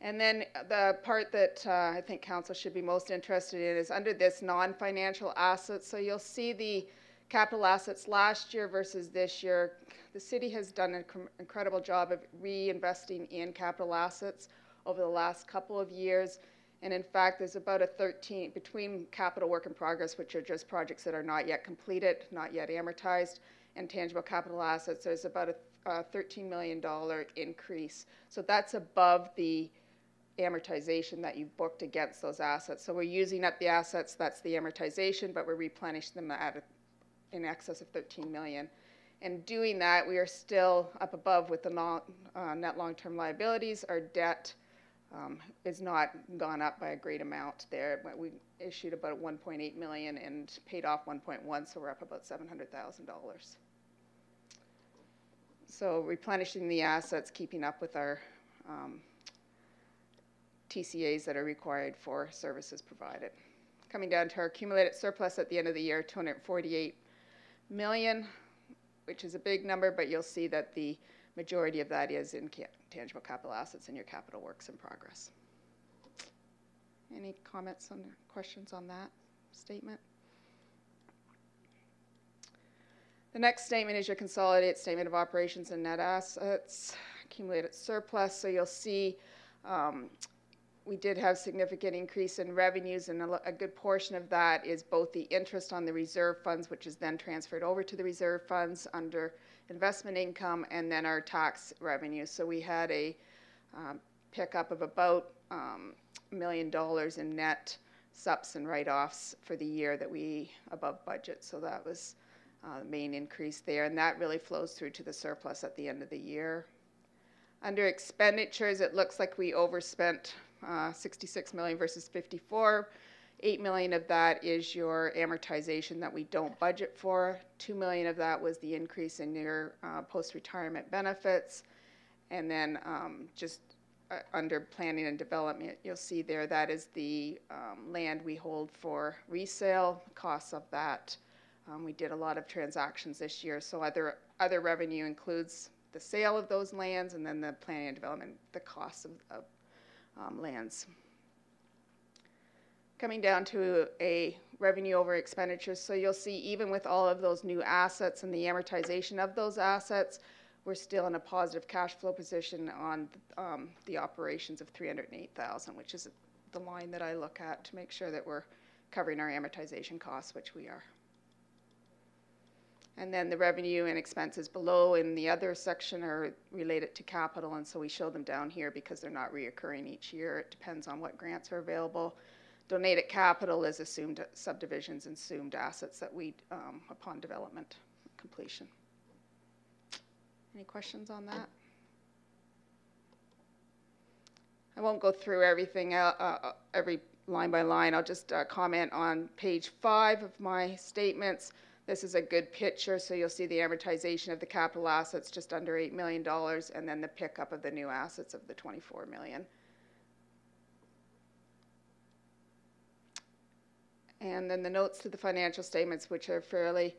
And then the part that I think council should be most interested in is under this non-financial assets. So you'll see the capital assets last year versus this year. The city has done an incredible job of reinvesting in capital assets over the last couple of years. And in fact, there's about a 13, between capital work in progress, which are just projects that are not yet completed, not yet amortized, and tangible capital assets, there's about a $13 million increase. So that's above the amortization that you've booked against those assets. So we're using up the assets, that's the amortization, but we're replenishing them at in excess of 13 million. And doing that, we are still up above with the net long-term liabilities. Our debt is not gone up by a great amount there. We issued about 1.8 million and paid off 1.1, so we're up about $700,000. So replenishing the assets, keeping up with our TCAs that are required for services provided. Coming down to our accumulated surplus at the end of the year, 248 million, which is a big number, but you'll see that the majority of that is in tangible capital assets in your capital works in progress. Any comments or questions on that statement? The next statement is your consolidated statement of operations and net assets, accumulated surplus. So you'll see we did have significant increase in revenues, and a good portion of that is both the interest on the reserve funds, which is then transferred over to the reserve funds under investment income, and then our tax revenue. So we had a pickup of about $1 million in net subs and write-offs for the year that we above budget. So that was the main increase there, and that really flows through to the surplus at the end of the year. Under expenditures, it looks like we overspent 66 million versus 54. 8 million of that is your amortization that we don't budget for. 2 million of that was the increase in your post-retirement benefits. And then just under planning and development, you'll see there that is the land we hold for resale, costs of that. We did a lot of transactions this year, so other revenue includes the sale of those lands, and then the planning and development, the costs of lands. Coming down to a revenue over expenditures, so you'll see even with all of those new assets and the amortization of those assets, we're still in a positive cash flow position on the operations of 308,000, which is the line that I look at to make sure that we're covering our amortization costs, which we are. And then the revenue and expenses below in the other section are related to capital, and so we show them down here because they're not reoccurring each year. It depends on what grants are available. Donated capital is assumed subdivisions and assumed assets that we, upon development completion. Any questions on that? I won't go through everything, every line by line. I'll just comment on page 5 of my statements. This is a good picture, so you'll see the amortization of the capital assets just under $8 million, and then the pickup of the new assets of the 24 million. And then the notes to the financial statements, which are fairly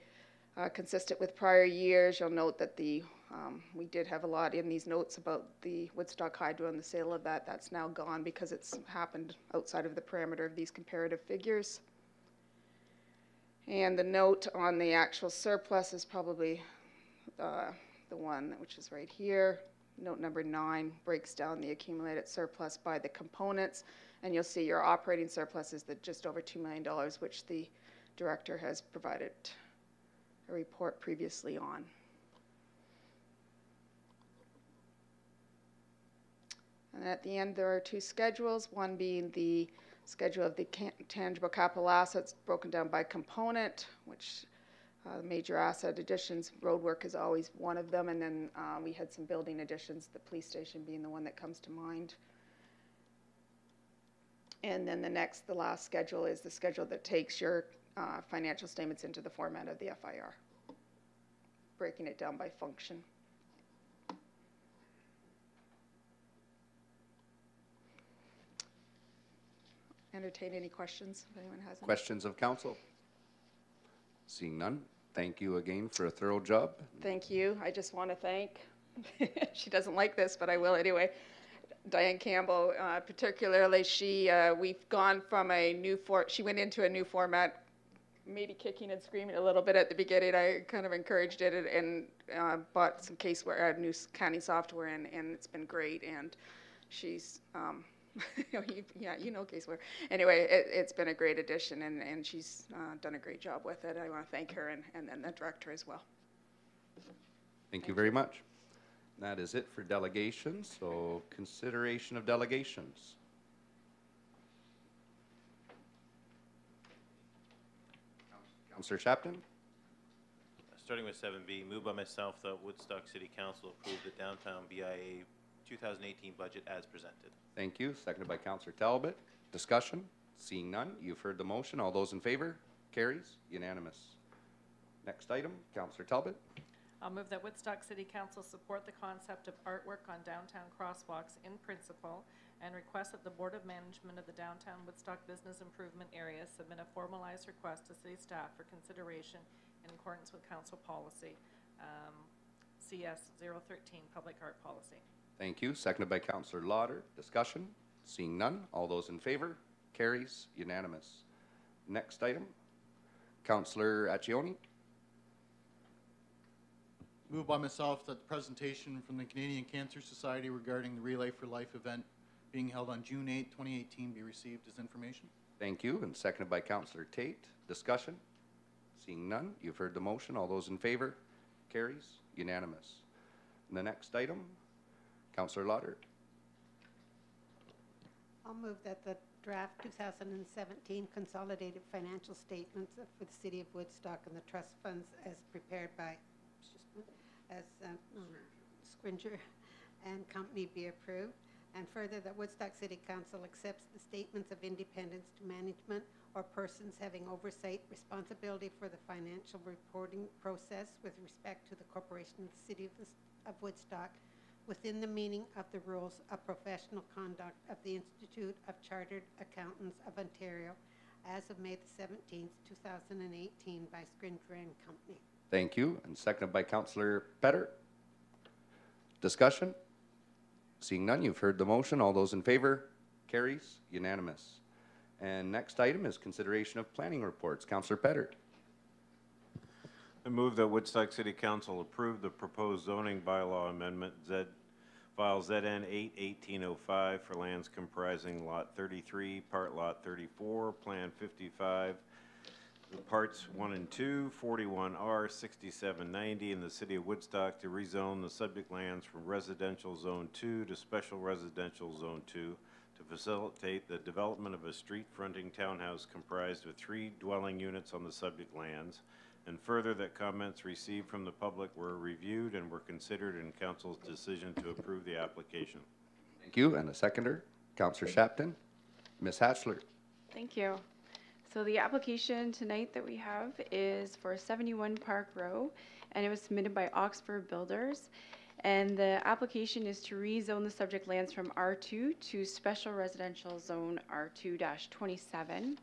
consistent with prior years. You'll note that we did have a lot in these notes about the Woodstock Hydro and the sale of that. That's now gone because it's happened outside of the parameter of these comparative figures. And the note on the actual surplus is probably the one which is right here. Note number 9 breaks down the accumulated surplus by the components, and you'll see your operating surplus is just over $2 million, which the director has provided a report previously on. And at the end, there are 2 schedules, one being the schedule of the tangible capital assets broken down by component, which major asset additions, road work is always one of them, and then we had some building additions, the police station being the one that comes to mind. And then the last schedule is the schedule that takes your financial statements into the format of the FIR, breaking it down by function. Entertain any questions if anyone has any. Questions of council? Seeing none, thank you again for a thorough job. Thank you. I just want to thank, she doesn't like this, but I will anyway, Diane Campbell, particularly. We've gone from she went into a new format, maybe kicking and screaming a little bit at the beginning. I kind of encouraged it and bought some caseware, new accounting software, and it's been great. And she's, you know caseware. Anyway, it's been a great addition, and she's done a great job with it. I want to thank her and then the director as well. Thank you very much. That is it for delegations. So consideration of delegations. Councillor Shapton. Starting with 7B, moved by myself that Woodstock City Council approve the downtown BIA 2018 budget as presented. Thank you. Seconded by Councillor Talbot. Discussion? Seeing none, you've heard the motion. All those in favor? Carries. Unanimous. Next item, Councillor Talbot. I'll move that Woodstock City Council support the concept of artwork on downtown crosswalks in principle and request that the Board of Management of the Downtown Woodstock Business Improvement Area submit a formalized request to City staff for consideration in accordance with Council Policy, CS 013, Public Art Policy. Thank you. Seconded by Councillor Lauder. Discussion? Seeing none, all those in favor? Carries. Unanimous. Next item, Councillor Accioni. Moved by myself that the presentation from the Canadian Cancer Society regarding the Relay for Life event being held on June 8, 2018 be received as information. Thank you. And seconded by Councillor Tate. Discussion? Seeing none, you've heard the motion. All those in favor? Carries. Unanimous. And the next item, Councillor Lauder. I'll move that the draft 2017 consolidated financial statements for the City of Woodstock and the trust funds as prepared by Scringer and Company be approved, and further that Woodstock City Council accepts the statements of independence to management or persons having oversight responsibility for the financial reporting process with respect to the corporation of the City of Woodstock within the meaning of the rules of professional conduct of the Institute of Chartered Accountants of Ontario as of May the 17th, 2018 by Scringer and Company. Thank you. And seconded by Councillor Petter. Discussion? Seeing none, you've heard the motion. All those in favor? Carries. Unanimous. And next item is consideration of planning reports. Councillor Petter. I move that Woodstock City Council approve the proposed zoning bylaw amendment file ZN 8-1805 for lands comprising Lot 33, Part Lot 34, Plan 55, Parts 1 and 2, 41R, 6790 in the City of Woodstock to rezone the subject lands from Residential Zone 2 to Special Residential Zone 2 to facilitate the development of a street-fronting townhouse comprised of 3 dwelling units on the subject lands, and further that comments received from the public were reviewed and were considered in Council's decision to approve the application. Thank you. And a seconder, Councillor Shapton. Ms. Hatchler. Thank you. So the application tonight that we have is for 71 Park Row, and it was submitted by Oxford Builders. And the application is to rezone the subject lands from R2 to Special Residential Zone R2-27.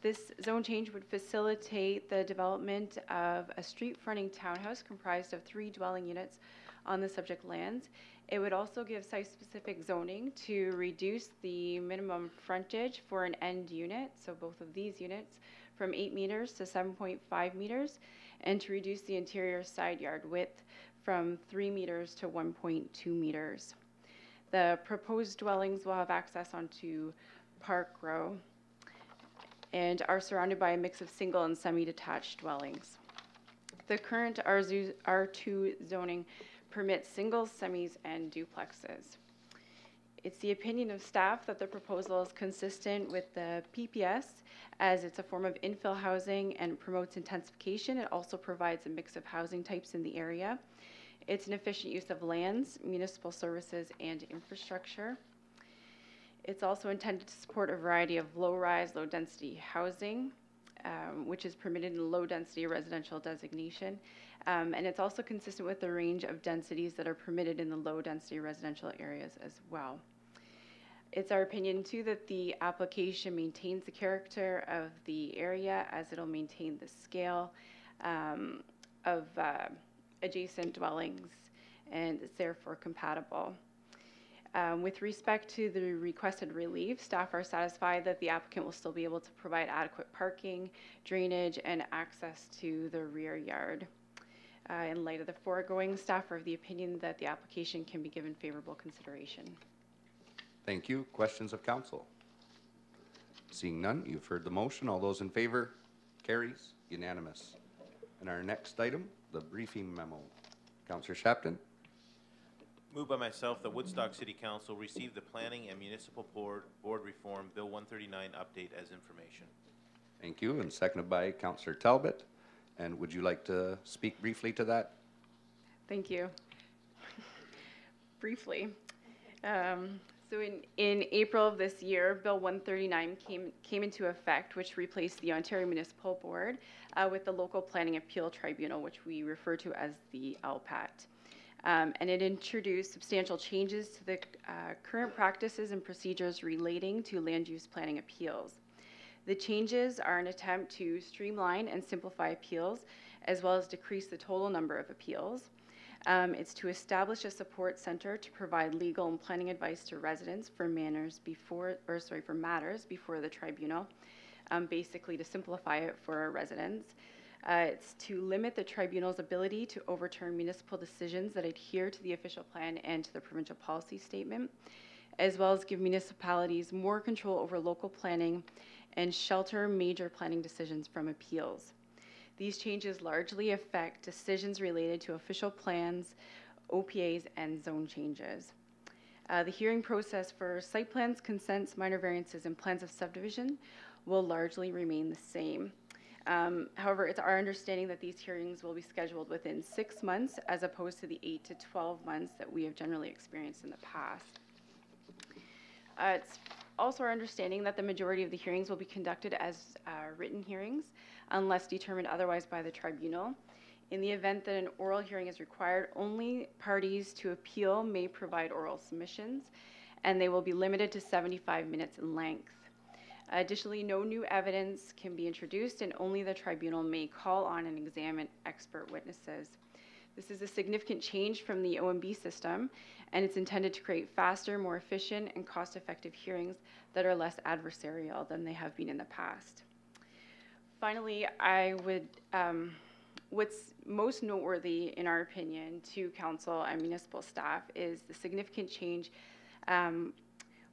This zone change would facilitate the development of a street-fronting townhouse comprised of 3 dwelling units on the subject lands. It would also give site-specific zoning to reduce the minimum frontage for an end unit, so both of these units, from 8 meters to 7.5 meters, and to reduce the interior side yard width from 3 meters to 1.2 meters. The proposed dwellings will have access onto Park Row and are surrounded by a mix of single and semi-detached dwellings. The current R2 zoning permits singles, semis, and duplexes. It's the opinion of staff that the proposal is consistent with the PPS as it's a form of infill housing and promotes intensification. It also provides a mix of housing types in the area. It's an efficient use of lands, municipal services, and infrastructure. It's also intended to support a variety of low-rise, low-density housing, which is permitted in low-density residential designation. And it's also consistent with the range of densities that are permitted in the low-density residential areas as well. It's our opinion, too, that the application maintains the character of the area as it'll maintain the scale of adjacent dwellings and is therefore compatible. With respect to the requested relief, staff are satisfied that the applicant will still be able to provide adequate parking, drainage, and access to the rear yard. In light of the foregoing, staff are of the opinion that the application can be given favorable consideration. Thank you. Questions of council? Seeing none, you've heard the motion. All those in favor? Carries. Unanimous. And our next item, the briefing memo. Councillor Shapton. Moved by myself that Woodstock City Council receive the Planning and Municipal Board Reform Bill 139 update as information. Thank you. And seconded by Councillor Talbot. And would you like to speak briefly to that? Thank you. Briefly. So in April of this year, Bill 139 came into effect, which replaced the Ontario Municipal Board with the Local Planning Appeal Tribunal, which we refer to as the LPAT. And it introduced substantial changes to the current practices and procedures relating to land use planning appeals. The changes are an attempt to streamline and simplify appeals, as well as decrease the total number of appeals. It's to establish a support center to provide legal and planning advice to residents for matters before the tribunal, basically to simplify it for our residents. It's to limit the tribunal's ability to overturn municipal decisions that adhere to the official plan and to the provincial policy statement, as well as give municipalities more control over local planning and shelter major planning decisions from appeals. These changes largely affect decisions related to official plans, OPAs, and zone changes. The hearing process for site plans, consents, minor variances, and plans of subdivision will largely remain the same. However, it's our understanding that these hearings will be scheduled within 6 months as opposed to the 8 to 12 months that we have generally experienced in the past. It's also our understanding that the majority of the hearings will be conducted as written hearings unless determined otherwise by the tribunal. In the event that an oral hearing is required, only parties to appeal may provide oral submissions, and they will be limited to 75 minutes in length. Additionally, no new evidence can be introduced, and only the tribunal may call on and examine expert witnesses. This is a significant change from the OMB system, and it's intended to create faster, more efficient, and cost-effective hearings that are less adversarial than they have been in the past. Finally, what's most noteworthy, in our opinion, to council and municipal staff is the significant change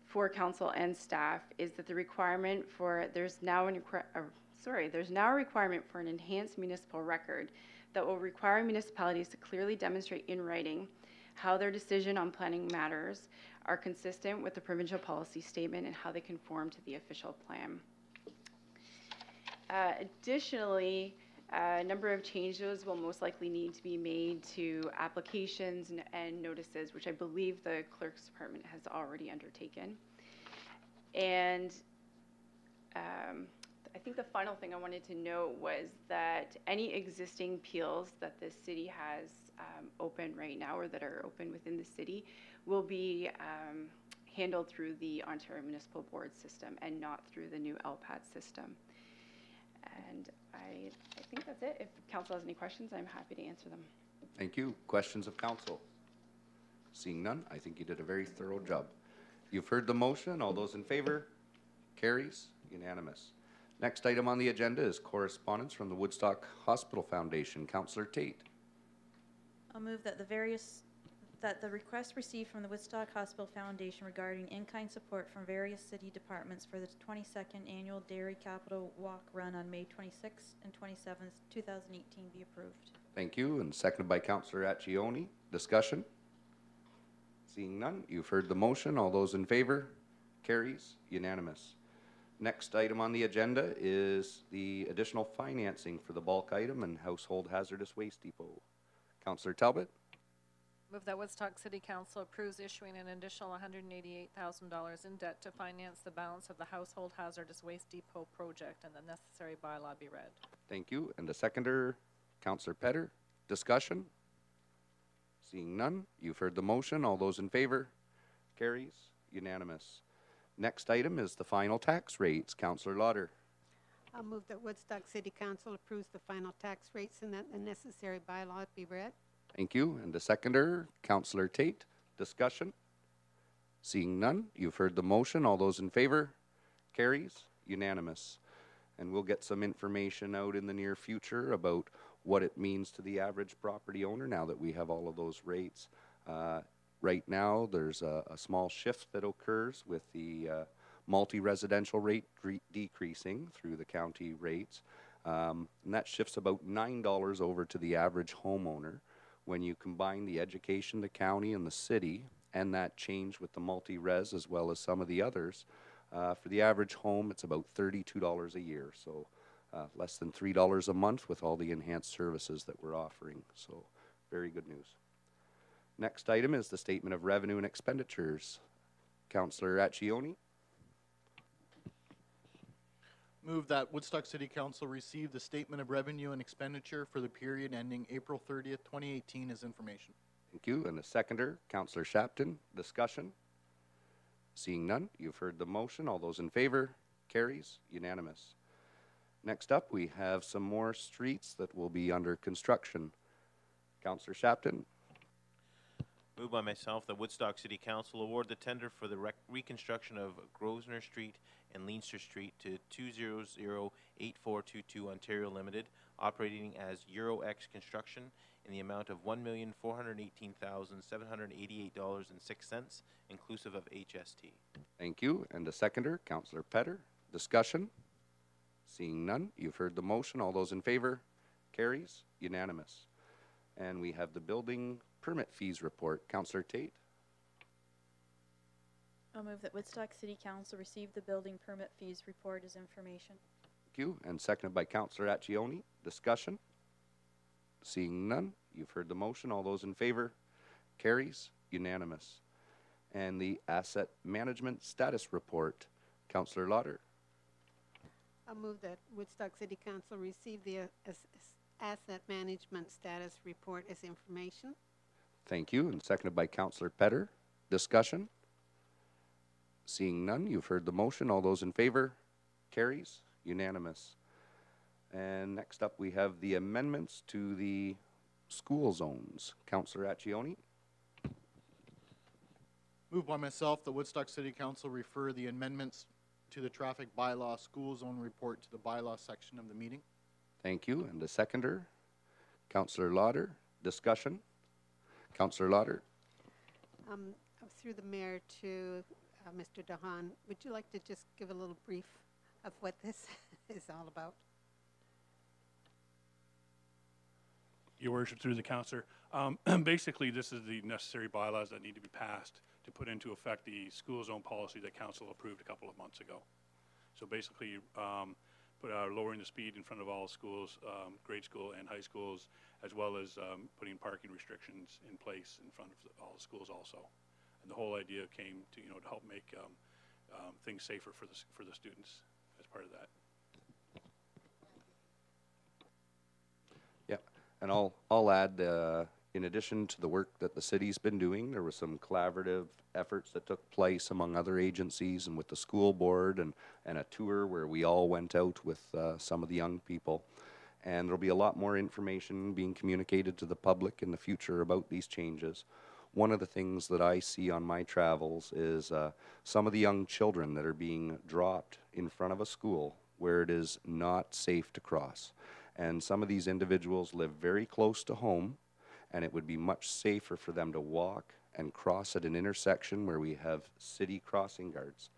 for council and staff is that the requirement for there's now a requirement for an enhanced municipal record that will require municipalities to clearly demonstrate in writing how their decision on planning matters are consistent with the provincial policy statement and how they conform to the official plan. Additionally, a number of changes will most likely need to be made to applications and notices, which I believe the clerk's department has already undertaken. And I think the final thing I wanted to note was that any existing appeals that the city has open right now or that are open within the city will be handled through the Ontario Municipal Board system and not through the new LPAT system. And I think that's it. If council has any questions, I'm happy to answer them. Thank you. Questions of council? Seeing none, I think you did a very thorough job. You've heard the motion. All those in favor? Carries. Unanimous. Next item on the agenda is correspondence from the Woodstock Hospital Foundation. Councillor Tate. I'll move that the request received from the Woodstock Hospital Foundation regarding in-kind support from various city departments for the 22nd Annual Dairy Capital Walk Run on May 26th and 27th, 2018 be approved. Thank you. And seconded by Councillor Accioni. Discussion? Seeing none, you've heard the motion. All those in favor? Carries. Unanimous. Next item on the agenda is the additional financing for the bulk item and household hazardous waste depot. Councillor Talbot. Move that Woodstock City Council approves issuing an additional $188,000 in debt to finance the balance of the household hazardous waste depot project, and the necessary bylaw be read. Thank you. And the seconder, Councillor Petter. Discussion? Seeing none, you've heard the motion. All those in favor? Carries. Unanimous. Next item is the final tax rates. Councillor Lauder. I'll move that Woodstock City Council approves the final tax rates and that the necessary bylaw be read. Thank you. And the seconder, Councillor Tate. Discussion? Seeing none, you've heard the motion. All those in favor? Carries. Unanimous. And we'll get some information out in the near future about what it means to the average property owner now that we have all of those rates. Right now, there's a small shift that occurs with the multi-residential rate decreasing through the county rates. And that shifts about $9 over to the average homeowner. When you combine the education, the county, and the city, and that change with the multi-res as well as some of the others, for the average home, it's about $32 a year. So less than $3 a month with all the enhanced services that we're offering. So very good news. Next item is the Statement of Revenue and Expenditures. Councillor Accioni. Move that Woodstock City Council receive the Statement of Revenue and Expenditure for the period ending April 30th, 2018 as information. Thank you. And the seconder, Councillor Shapton. Discussion? Seeing none, you've heard the motion. All those in favor? Carries. Unanimous. Next up, we have some more streets that will be under construction. Councillor Shapton. Moved by myself that Woodstock City Council award the tender for the reconstruction of Grosvenor Street and Leinster Street to 2008422 Ontario Limited, operating as EuroX Construction in the amount of $1,418,788.06, inclusive of HST. Thank you. And the seconder, Councillor Petter. Discussion? Seeing none, you've heard the motion. All those in favor? Carries. Unanimous. And we have the building permit fees report. Councillor Tate. I'll move that Woodstock City Council receive the building permit fees report as information. Thank you. And seconded by Councillor Accioni. Discussion? Seeing none, you've heard the motion. All those in favor? Carries. Unanimous. And the asset management status report. Councillor Lauder. I'll move that Woodstock City Council receive the asset management status report as information. Thank you. And seconded by Councillor Petter. Discussion? Seeing none, you've heard the motion. All those in favor? Carries. Unanimous. And next up, we have the amendments to the school zones. Councillor Accioni. Moved by myself that Woodstock City Council refer the amendments to the traffic bylaw school zone report to the bylaw section of the meeting. Thank you. And the seconder, Councillor Lauder. Discussion? Councillor Lauder. Through the mayor to Mr. Dahan, would you like to just give a little brief of what this is all about? Your Worship, through the councillor. Basically, this is the necessary bylaws that need to be passed to put into effect the school zone policy that council approved a couple of months ago. So basically, lowering the speed in front of all schools, grade school and high schools, as well as putting parking restrictions in place in front of all the schools also. And the whole idea came to, to help make things safer for the students as part of that. Yeah, and I'll add, in addition to the work that the city's been doing, there were some collaborative efforts that took place among other agencies and with the school board and a tour where we all went out with some of the young people. And there'll be a lot more information being communicated to the public in the future about these changes. One of the things that I see on my travels is some of the young children that are being dropped in front of a school where it is not safe to cross. And some of these individuals live very close to home, and it would be much safer for them to walk and cross at an intersection where we have city crossing guards.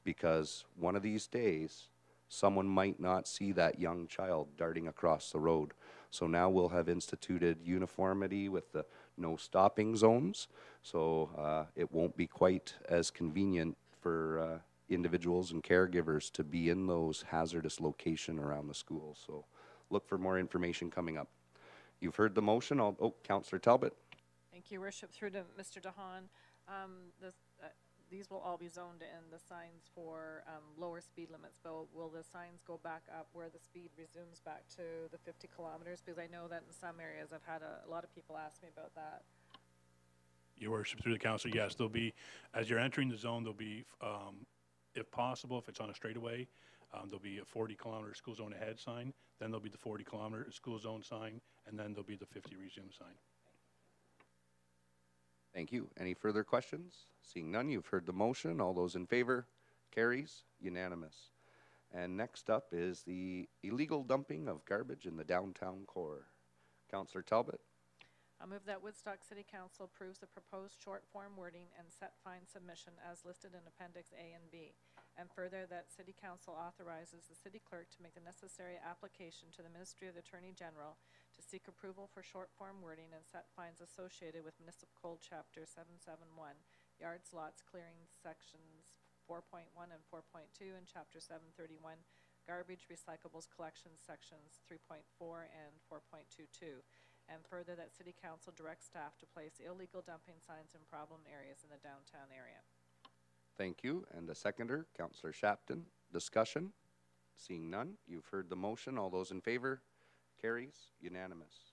Because one of these days, someone might not see that young child darting across the road. So now we'll have instituted uniformity with the no stopping zones. So it won't be quite as convenient for individuals and caregivers to be in those hazardous locations around the school. So look for more information coming up. You've heard the motion. Councillor Talbot. Thank you, Worship. Through to Mr. Dahan. These will all be zoned in the signs for lower speed limits, but will the signs go back up where the speed resumes back to the 50 kilometers? Because I know that in some areas I've had a lot of people ask me about that. Your Worship, through the council, yes, there'll be, as you're entering the zone, there'll be, if possible, if it's on a straightaway, there'll be a 40-kilometer school zone ahead sign, then there'll be the 40-kilometer school zone sign, and then there'll be the 50 resume sign. Thank you. Any further questions? Seeing none, you've heard the motion. All those in favor? Carries. Unanimous. And next up is the illegal dumping of garbage in the downtown core. Councillor Talbot. I'll move that Woodstock City Council approves the proposed short form wording and set fine submission as listed in Appendix A and B, and further that City Council authorizes the City Clerk to make the necessary application to the Ministry of the Attorney General to seek approval for short form wording and set fines associated with Municipal Code Chapter 771, Yards, Lots, Clearing, Sections 4.1 and 4.2, and Chapter 731, Garbage, Recyclables, Collections, Sections 3.4 and 4.22. And further that City Council directs staff to place illegal dumping signs in problem areas in the downtown area. Thank you. And the seconder, Councillor Shapton. Discussion? Seeing none, you've heard the motion. All those in favor? Carries. Unanimous.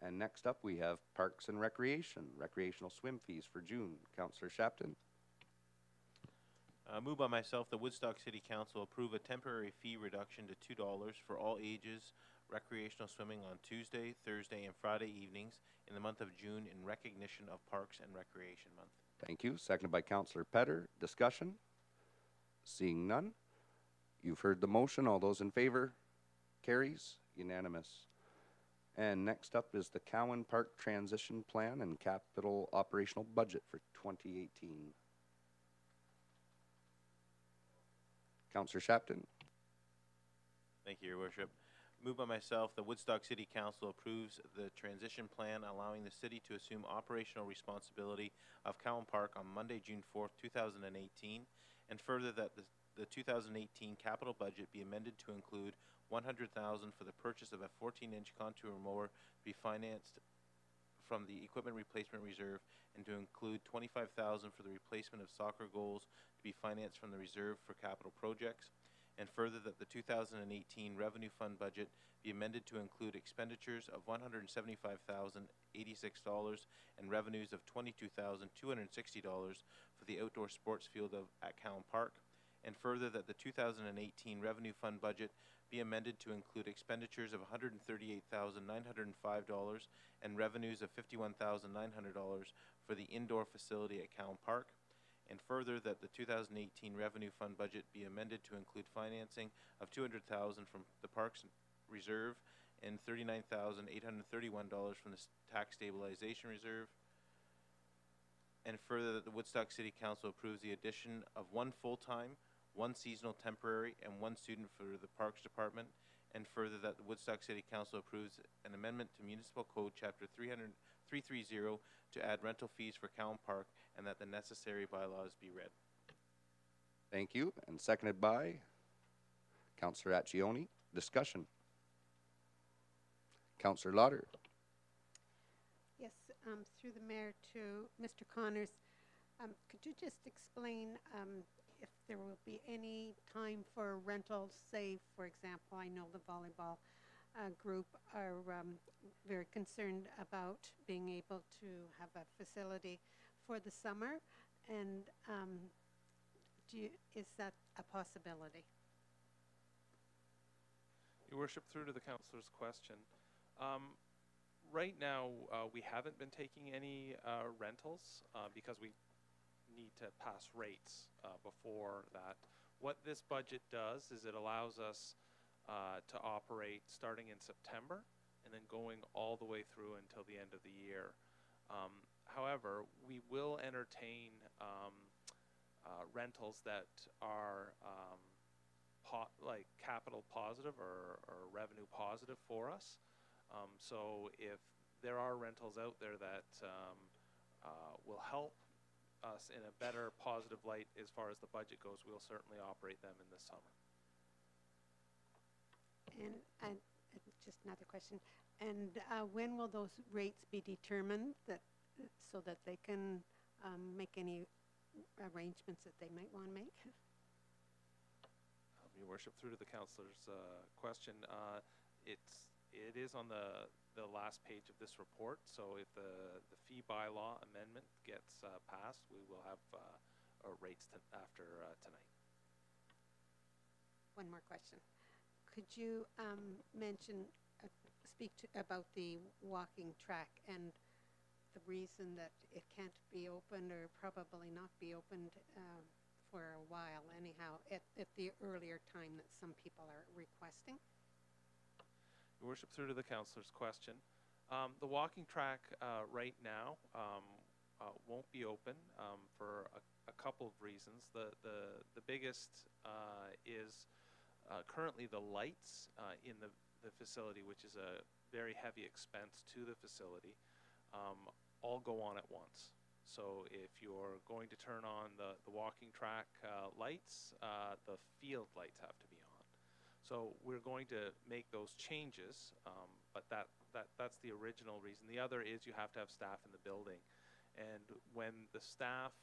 And next up, we have Parks and Recreation, recreational swim fees for June. Councillor Shapton. Moved by myself, the Woodstock City Council approve a temporary fee reduction to $2 for all ages recreational swimming on Tuesday, Thursday, and Friday evenings in the month of June in recognition of Parks and Recreation Month. Thank you. Seconded by Councillor Petter. Discussion? Seeing none, you've heard the motion. All those in favor? Carries. Unanimous. And next up is the Cowan Park Transition Plan and Capital Operational Budget for 2018. Councillor Shapton. Thank you, Your Worship. Moved by myself, the Woodstock City Council approves the transition plan allowing the city to assume operational responsibility of Cowan Park on Monday, June 4th, 2018, and further that the 2018 capital budget be amended to include $100,000 for the purchase of a 14-inch contour mower to be financed from the Equipment Replacement Reserve, and to include $25,000 for the replacement of soccer goals to be financed from the reserve for capital projects, and further that the 2018 revenue fund budget be amended to include expenditures of $175,086 and revenues of $22,260 for the outdoor sports field at Cowan Park, and further that the 2018 revenue fund budget be amended to include expenditures of $138,905 and revenues of $51,900 for the indoor facility at Cowan Park, and further that the 2018 revenue fund budget be amended to include financing of $200,000 from the Parks Reserve and $39,831 from the Tax Stabilization Reserve, and further that the Woodstock City Council approves the addition of one full-time, one seasonal temporary, and one student for the Parks Department, and further that the Woodstock City Council approves an amendment to Municipal Code Chapter 330 to add rental fees for Cowan Park, and that the necessary bylaws be read. Thank you. And seconded by Councillor Accioni. Discussion. Councillor Lauder. Yes, through the mayor to Mr. Connors, could you just explain if there will be any time for rentals? Say, for example, I know the volleyball group are very concerned about being able to have a facility for the summer, and is that a possibility? Your Worship, through to the councillor's question. Right now, we haven't been taking any rentals because we need to pass rates before that. What this budget does is it allows us to operate starting in September and then going all the way through until the end of the year. However, we will entertain rentals that are like capital positive or revenue positive for us. So if there are rentals out there that will help us in a better positive light as far as the budget goes, we'll certainly operate them in the summer. And just another question. And when will those rates be determined so that they can make any arrangements that they might want to make? Your Worship, through to the councillor's question, it is on the last page of this report. So if the fee bylaw amendment gets passed, we will have rates after tonight. One more question. Could you speak about the walking track and the reason that it can't be opened or probably not be opened for a while anyhow at the earlier time that some people are requesting? Your Worship, through to the councillor's question. The walking track right now won't be open for a couple of reasons. The biggest is currently the lights in the facility, which is a very heavy expense to the facility, all go on at once. So if you're going to turn on the walking track lights, the field lights have to be on. So we're going to make those changes, but that's the original reason. The other is you have to have staff in the building. And when the staff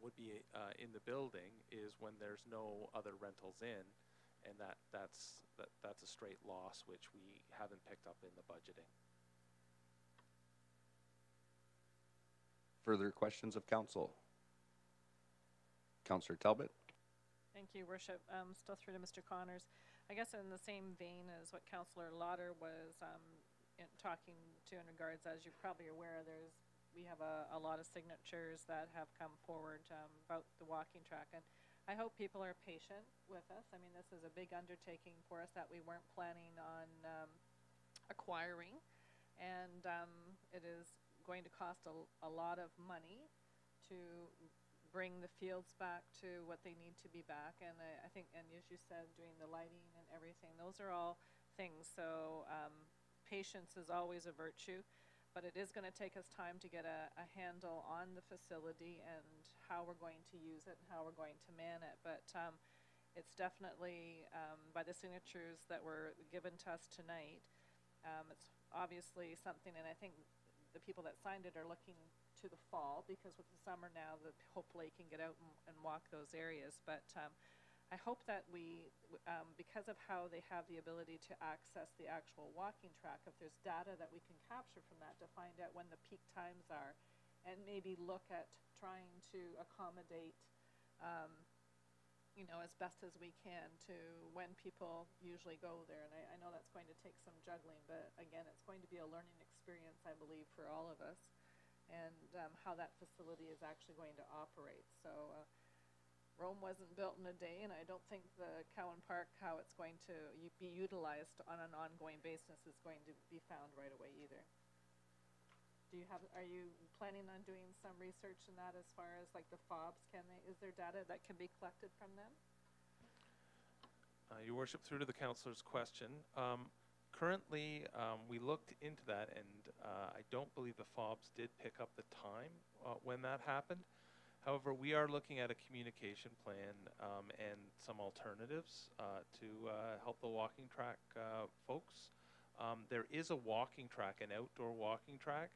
would be in the building is when there's no other rentals in, and that's a straight loss, which we haven't picked up in the budgeting. Further questions of council? Councillor Talbot. Thank you, Worship. Still through to Mr. Connors. I guess in the same vein as what Councillor Lauder was talking to in regards, as you're probably aware, we have a lot of signatures that have come forward about the walking track, and I hope people are patient with us. I mean, this is a big undertaking for us that we weren't planning on acquiring, and it is going to cost a lot of money to bring the fields back to what they need to be back. And I think, and as you said, doing the lighting and everything, those are all things. So patience is always a virtue, but it is going to take us time to get a handle on the facility and how we're going to use it and how we're going to man it. But it's definitely, by the signatures that were given to us tonight, it's obviously something, and I think the people that signed it are looking to the fall, because with the summer now, hopefully can get out and walk those areas. But I hope that we, because of how they have the ability to access the actual walking track, if there's data that we can capture from that to find out when the peak times are, and maybe look at trying to accommodate, you know, as best as we can to when people usually go there. And I know that's going to take some juggling, but again, it's going to be a learning experience, I believe, for all of us, and how that facility is actually going to operate. So Rome wasn't built in a day, and I don't think the Cowan Park, how it's going to be utilized on an ongoing basis, is going to be found right away either. Are you planning on doing some research in that as far as like the fobs? Is there data that can be collected from them? Your Worship, through to the councillor's question. Currently, we looked into that, and I don't believe the fobs did pick up the time when that happened. However, we are looking at a communication plan and some alternatives to help the walking track folks. There is a walking track, an outdoor walking track,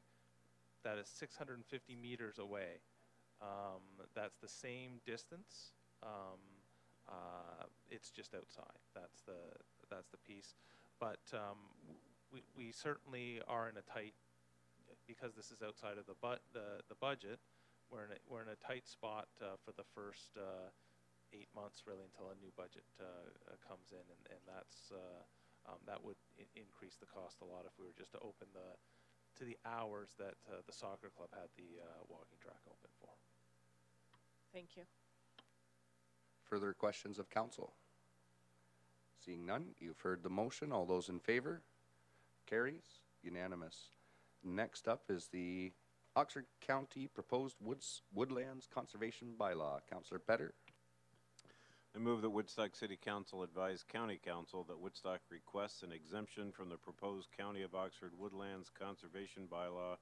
that is 650 meters away. That's the same distance. It's just outside. That's the piece. But we certainly are in a tight, because this is outside of the budget. We're in a tight spot for the first 8 months, really, until a new budget comes in, and that would increase the cost a lot if we were just to open to the hours that the soccer club had the walking track open for. Thank you. Further questions of council? Seeing none, you've heard the motion. All those in favor? Carries. Unanimous. Next up is the Oxford County Proposed Woodlands Conservation Bylaw. Councillor Petter. I move that Woodstock City Council advise County Council that Woodstock requests an exemption from the proposed County of Oxford Woodlands Conservation Bylaw,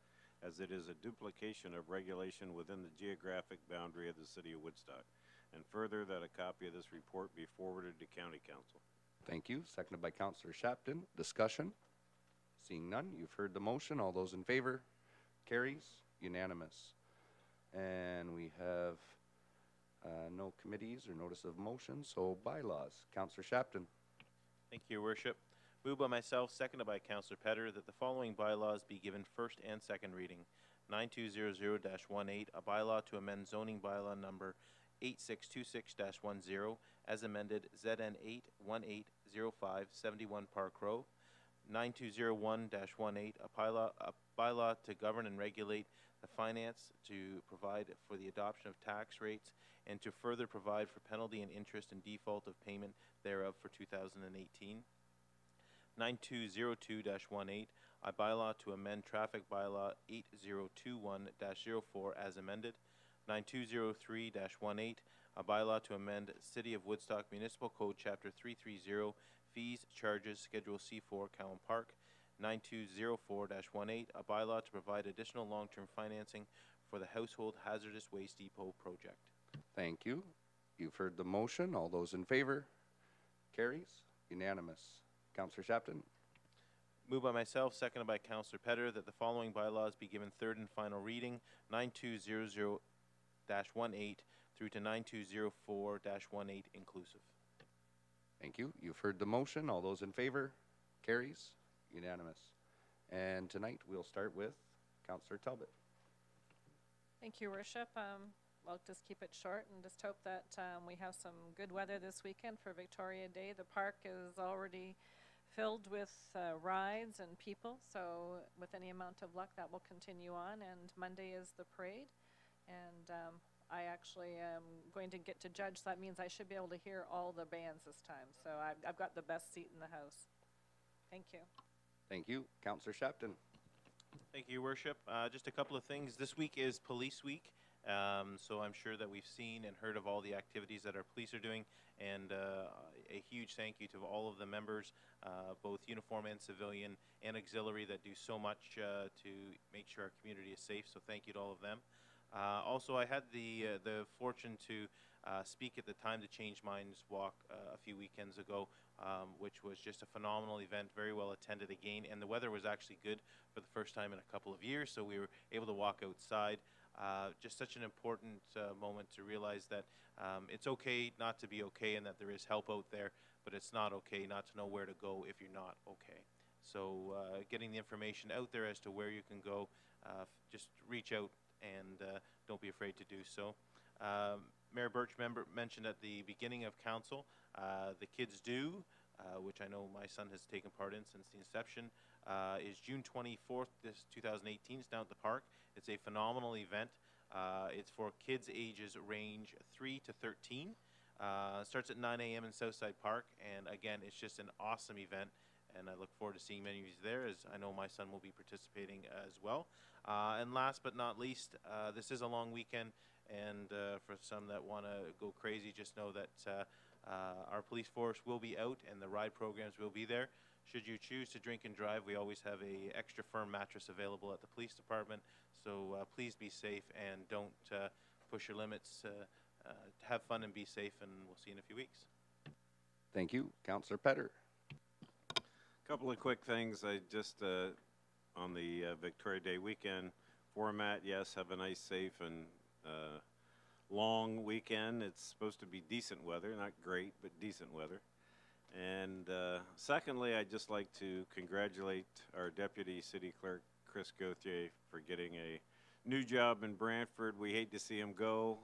as it is a duplication of regulation within the geographic boundary of the City of Woodstock, and further that a copy of this report be forwarded to County Council. Thank you. Seconded by Councillor Shapton. Discussion? Seeing none, you've heard the motion. All those in favor? Carries. Unanimous. And we have no committees or notice of motion, so bylaws. Councillor Shapton. Thank you, Your Worship. Moved by myself, seconded by Councillor Petter, that the following bylaws be given first and second reading. 9200-18, a bylaw to amend zoning bylaw number 8626-10, as amended, ZN 81805 71 Park Row. 9201-18, a bylaw to govern and regulate the finance, to provide for the adoption of tax rates, and to further provide for penalty and interest in default of payment thereof for 2018. 9202-18, a bylaw to amend traffic bylaw 8021-04 as amended. 9203-18, a bylaw to amend City of Woodstock Municipal Code Chapter 330, Fees, Charges, Schedule C4, Cowan Park. 9204-18, a bylaw to provide additional long-term financing for the Household Hazardous Waste Depot project. Thank you. You've heard the motion. All those in favor? Carries. Unanimous. Councillor Shapton. Moved by myself, seconded by Councillor Petter, that the following bylaws be given third and final reading, 9200-18 through to 9204-18 inclusive. Thank you. You've heard the motion. All those in favor? Carries. Unanimous. And tonight we'll start with Councillor Talbot. Thank you, Worship. I'll just keep it short and just hope that we have some good weather this weekend for Victoria Day. The park is already filled with rides and people, so with any amount of luck that will continue on. And Monday is the parade, and I actually am going to get to judge, so that means I should be able to hear all the bands this time. So I've got the best seat in the house. Thank you. Thank you. Councillor Shapton. Thank you, Your Worship. Just a couple of things. This week is Police Week, so I'm sure that we've seen and heard of all the activities that our police are doing, and a huge thank you to all of the members, both uniform and civilian and auxiliary, that do so much to make sure our community is safe, so thank you to all of them. Also, I had the fortune to speak at the Time to Change Minds walk a few weekends ago, which was just a phenomenal event, very well attended again, and the weather was actually good for the first time in a couple of years, so we were able to walk outside. Just such an important moment to realize that it's okay not to be okay, and that there is help out there, but it's not okay not to know where to go if you're not okay. So getting the information out there as to where you can go, just reach out and don't be afraid to do so. Mayor Birch mentioned at the beginning of council, the Kids Do, which I know my son has taken part in since the inception, is June 24th, this 2018. It's down at the park. It's a phenomenal event. It's for kids ages range 3 to 13. Starts at 9 a.m. in Southside Park, and again, it's just an awesome event, and I look forward to seeing many of you there, as I know my son will be participating as well. And last but not least, this is a long weekend, and for some that want to go crazy, just know that our police force will be out and the ride programs will be there. Should you choose to drink and drive, we always have a extra firm mattress available at the police department, so please be safe and don't push your limits. Have fun and be safe, and we'll see you in a few weeks. Thank you. Councillor Petter. Couple of quick things. I just on the Victoria Day weekend format, yes, have a nice, safe, and long weekend. It's supposed to be decent weather, not great, but decent weather. And secondly, I'd just like to congratulate our Deputy City Clerk, Chris Gauthier, for getting a new job in Brantford. We hate to see him go.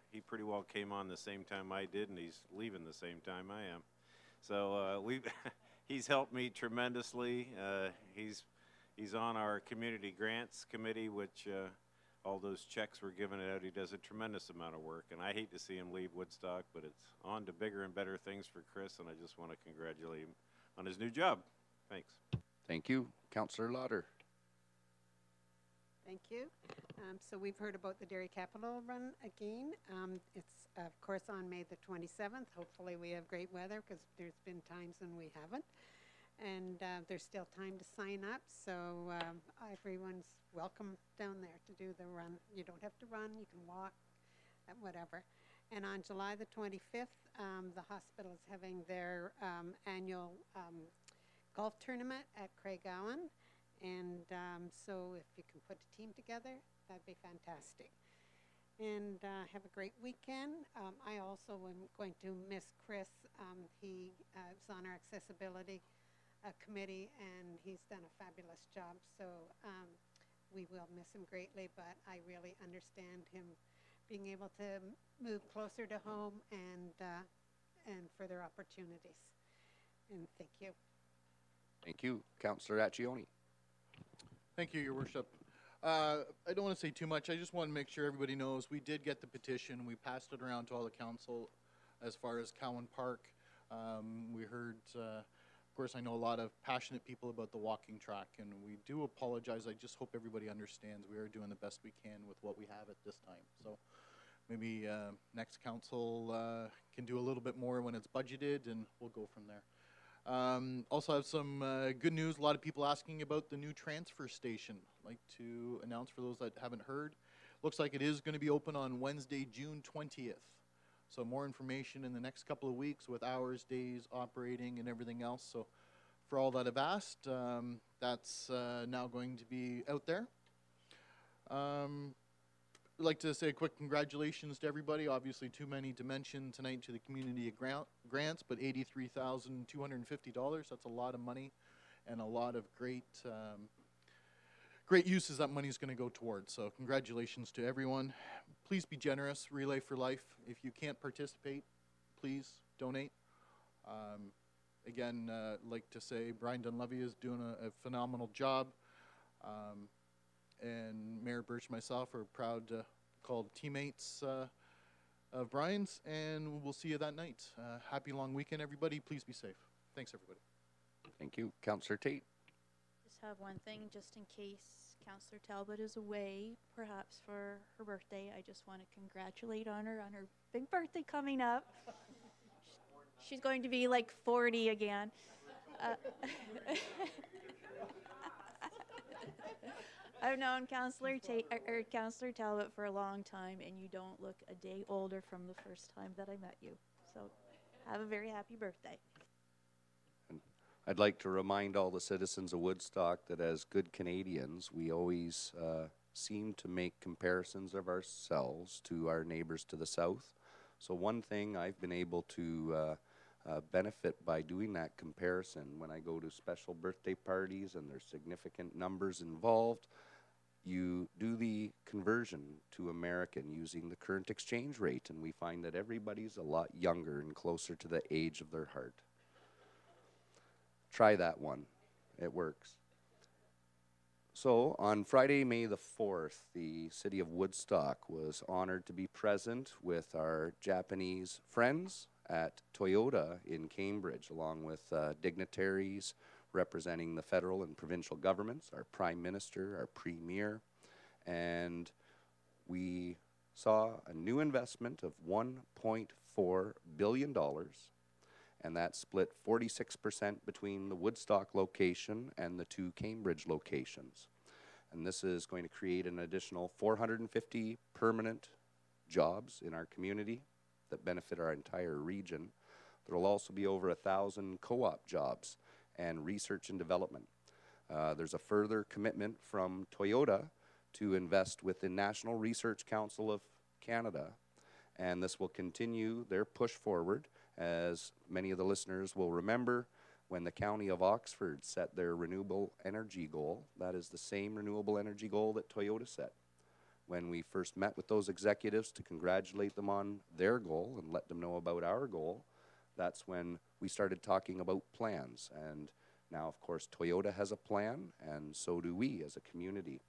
He pretty well came on the same time I did, and he's leaving the same time I am. So he's helped me tremendously. He's on our community grants committee, which all those checks were given out. He does a tremendous amount of work, and I hate to see him leave Woodstock, but it's on to bigger and better things for Chris, and I just want to congratulate him on his new job. Thanks. Thank you. Councillor Lauder. Thank you. So we've heard about the Dairy Capital Run again. It's, of course, on May the 27th. Hopefully we have great weather, because there's been times when we haven't. And there's still time to sign up, so everyone's welcome down there to do the run. You don't have to run, you can walk, whatever. And on July the 25th, the hospital is having their annual golf tournament at Craiggowan. And so if you can put a team together, that'd be fantastic. And have a great weekend. I also am going to miss Chris. He is on our accessibility committee, and he's done a fabulous job, so we will miss him greatly, but I really understand him being able to move closer to home and further opportunities. And thank you. Thank you. Councillor Accioni. Thank you, Your Worship. I don't want to say too much. I just want to make sure everybody knows we did get the petition. We passed it around to all the council as far as Cowan Park. We heard, of course, I know a lot of passionate people about the walking track, and we do apologize. I just hope everybody understands we are doing the best we can with what we have at this time. So maybe next council can do a little bit more when it's budgeted, and we'll go from there. Also have some good news. A lot of people asking about the new transfer station. I'd like to announce for those that haven't heard. Looks like it is going to be open on Wednesday, June 20th. So more information in the next couple of weeks with hours, days, operating, and everything else. So for all that have asked, that's now going to be out there. I'd like to say a quick congratulations to everybody. Obviously, too many to mention tonight to the community grants, but $83,250, that's a lot of money and a lot of great uses that money is going to go towards. So congratulations to everyone. Please be generous. Relay for Life. If you can't participate, please donate. Again, I'd like to say Brian Dunleavy is doing a phenomenal job. And Mayor Birch and myself are proud to call teammates of Brian's, and we'll see you that night. Happy long weekend, everybody. Please be safe. Thanks, everybody. Thank you. Councillor Tate. Just have one thing, just in case Councillor Talbot is away, perhaps for her birthday. I just want to congratulate on her big birthday coming up. She's going to be like 40 again. I've known Councillor Talbot for a long time, and you don't look a day older from the first time that I met you. So have a very happy birthday. And I'd like to remind all the citizens of Woodstock that as good Canadians, we always seem to make comparisons of ourselves to our neighbors to the south. So one thing I've been able to benefit by doing that comparison when I go to special birthday parties and there's significant numbers involved, you do the conversion to American using the current exchange rate, and we find that everybody's a lot younger and closer to the age of their heart. Try that one. It works. So on Friday, May the 4th, the city of Woodstock was honored to be present with our Japanese friends at Toyota in Cambridge, along with dignitaries representing the federal and provincial governments, our prime minister, our premier, and we saw a new investment of $1.4 billion, and that split 46% between the Woodstock location and the two Cambridge locations. And this is going to create an additional 450 permanent jobs in our community that benefit our entire region. There will also be over 1,000 co-op jobs and research and development. There's a further commitment from Toyota to invest with the National Research Council of Canada, and this will continue their push forward. As many of the listeners will remember, when the County of Oxford set their renewable energy goal, that is the same renewable energy goal that Toyota set. When we first met with those executives to congratulate them on their goal and let them know about our goal, that's when we started talking about plans. And now, of course, Toyota has a plan, and so do we as a community.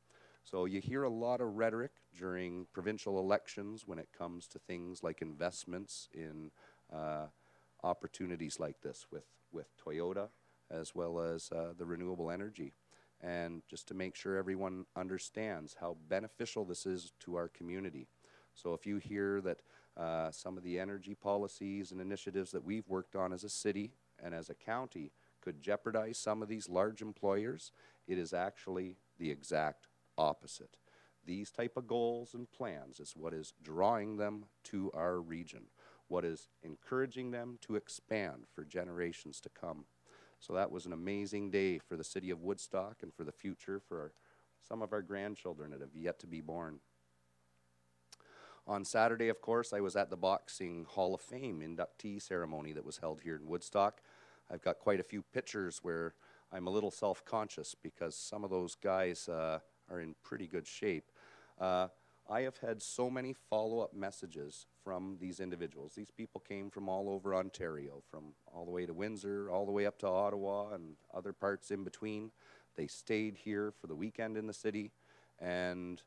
So you hear a lot of rhetoric during provincial elections when it comes to things like investments in opportunities like this with Toyota, as well as the renewable energy. And just to make sure everyone understands how beneficial this is to our community. So if you hear that some of the energy policies and initiatives that we've worked on as a city and as a county could jeopardize some of these large employers, it is actually the exact opposite. These type of goals and plans is what is drawing them to our region, what is encouraging them to expand for generations to come. So that was an amazing day for the city of Woodstock and for the future for some of our grandchildren that have yet to be born. On Saturday, of course, I was at the Boxing Hall of Fame inductee ceremony that was held here in Woodstock. I've got quite a few pictures where I'm a little self-conscious because some of those guys are in pretty good shape. I have had so many follow-up messages from these individuals. These people came from all over Ontario, from all the way to Windsor, all the way up to Ottawa and other parts in between. They stayed here for the weekend in the city, and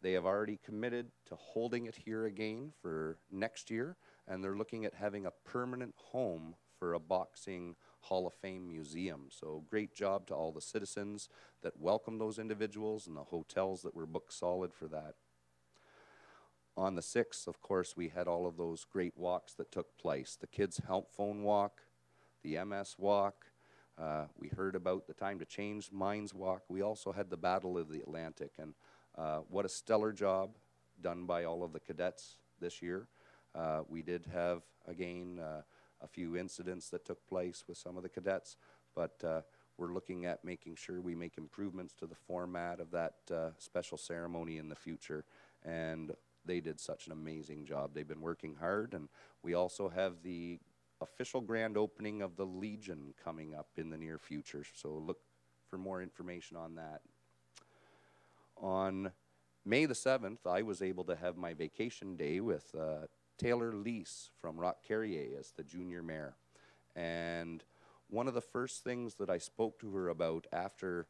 they have already committed to holding it here again for next year, and they're looking at having a permanent home for a boxing Hall of Fame museum. So great job to all the citizens that welcomed those individuals and the hotels that were booked solid for that. On the 6th, of course, we had all of those great walks that took place. The Kids Help Phone Walk, the MS Walk. We heard about the Time to Change Minds Walk. We also had the Battle of the Atlantic, and what a stellar job done by all of the cadets this year. We did have, again, a few incidents that took place with some of the cadets, but we're looking at making sure we make improvements to the format of that special ceremony in the future, and they did such an amazing job. They've been working hard, and we also have the official grand opening of the Legion coming up in the near future, so look for more information on that. On May the 7th, I was able to have my vacation day with Taylor Lease from Rock Carrier as the junior mayor. And one of the first things that I spoke to her about after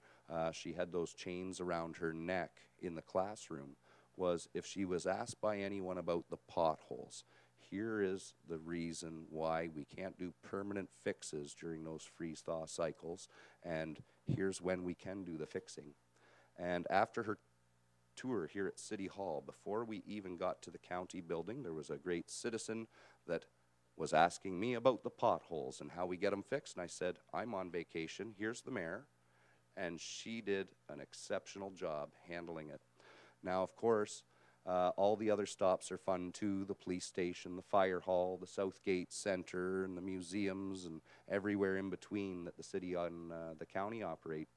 she had those chains around her neck in the classroom was if she was asked by anyone about the potholes. Here is the reason why we can't do permanent fixes during those freeze-thaw cycles, and here's when we can do the fixing. And after her tour here at City Hall, before we even got to the county building, there was a great citizen that was asking me about the potholes and how we get them fixed, and I said, I'm on vacation, here's the mayor, and she did an exceptional job handling it. Now, of course, all the other stops are fun too, the police station, the fire hall, the Southgate Center, and the museums, and everywhere in between that the city and the county operate.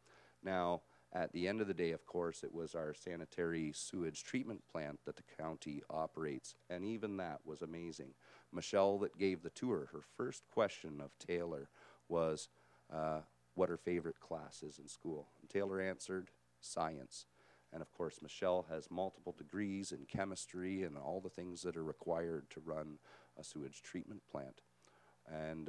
Now, at the end of the day, of course, it was our sanitary sewage treatment plant that the county operates, and even that was amazing. Michelle that gave the tour, her first question of Taylor was what her favorite class is in school. And Taylor answered, science. And of course, Michelle has multiple degrees in chemistry and all the things that are required to run a sewage treatment plant. And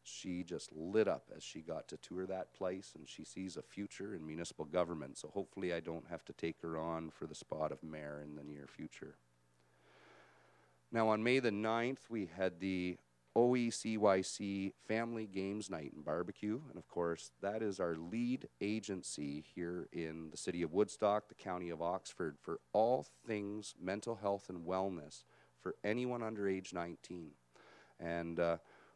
she just lit up as she got to tour that place, and she sees a future in municipal government. So hopefully I don't have to take her on for the spot of mayor in the near future. Now on May the 9th, we had the OECYC Family Games Night and Barbecue, and of course that is our lead agency here in the city of Woodstock, the county of Oxford, for all things mental health and wellness for anyone under age 19. And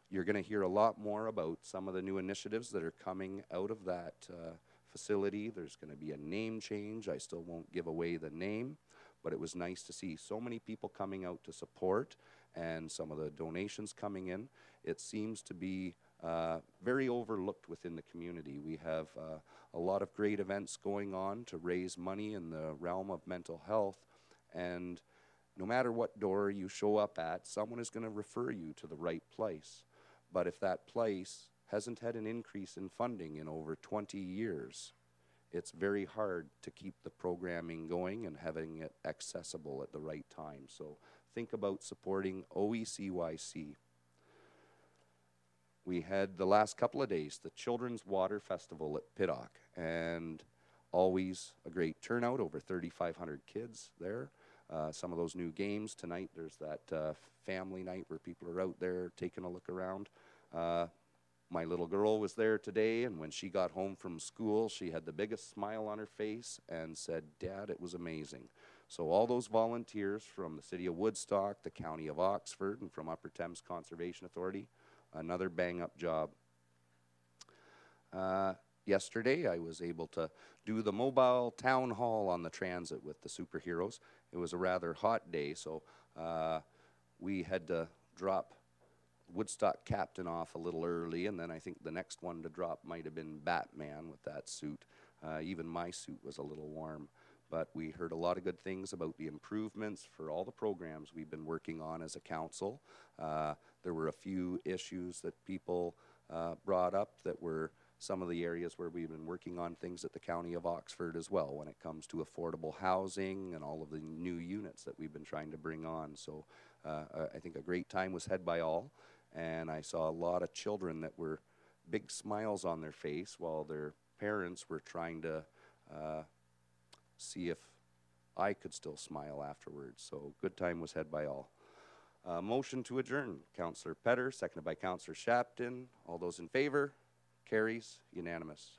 you're going to hear a lot more about some of the new initiatives that are coming out of that facility. There's going to be a name change. I still won't give away the name, but it was nice to see so many people coming out to support and some of the donations coming in. It seems to be very overlooked within the community. We have a lot of great events going on to raise money in the realm of mental health, and no matter what door you show up at, someone is going to refer you to the right place. But if that place hasn't had an increase in funding in over 20 years, it's very hard to keep the programming going and having it accessible at the right time. So think about supporting OECYC. We had the last couple of days the Children's Water Festival at Piddock, and always a great turnout, over 3,500 kids there. Some of those new games tonight, there's that family night where people are out there taking a look around. My little girl was there today, and when she got home from school, she had the biggest smile on her face and said, Dad, it was amazing. So all those volunteers from the city of Woodstock, the county of Oxford, and from Upper Thames Conservation Authority, another bang-up job. Yesterday, I was able to do the mobile town hall on the transit with the superheroes. It was a rather hot day, so we had to drop Woodstock Captain off a little early, and then I think the next one to drop might have been Batman with that suit. Even my suit was a little warm. But we heard a lot of good things about the improvements for all the programs we've been working on as a council. There were a few issues that people brought up that were some of the areas where we've been working on things at the county of Oxford as well when it comes to affordable housing and all of the new units that we've been trying to bring on. So I think a great time was had by all, and I saw a lot of children that were big smiles on their face while their parents were trying to see if I could still smile afterwards. So good time was had by all. Motion to adjourn. Councillor Petter, seconded by Councillor Shapton. All those in favor? Carries unanimous.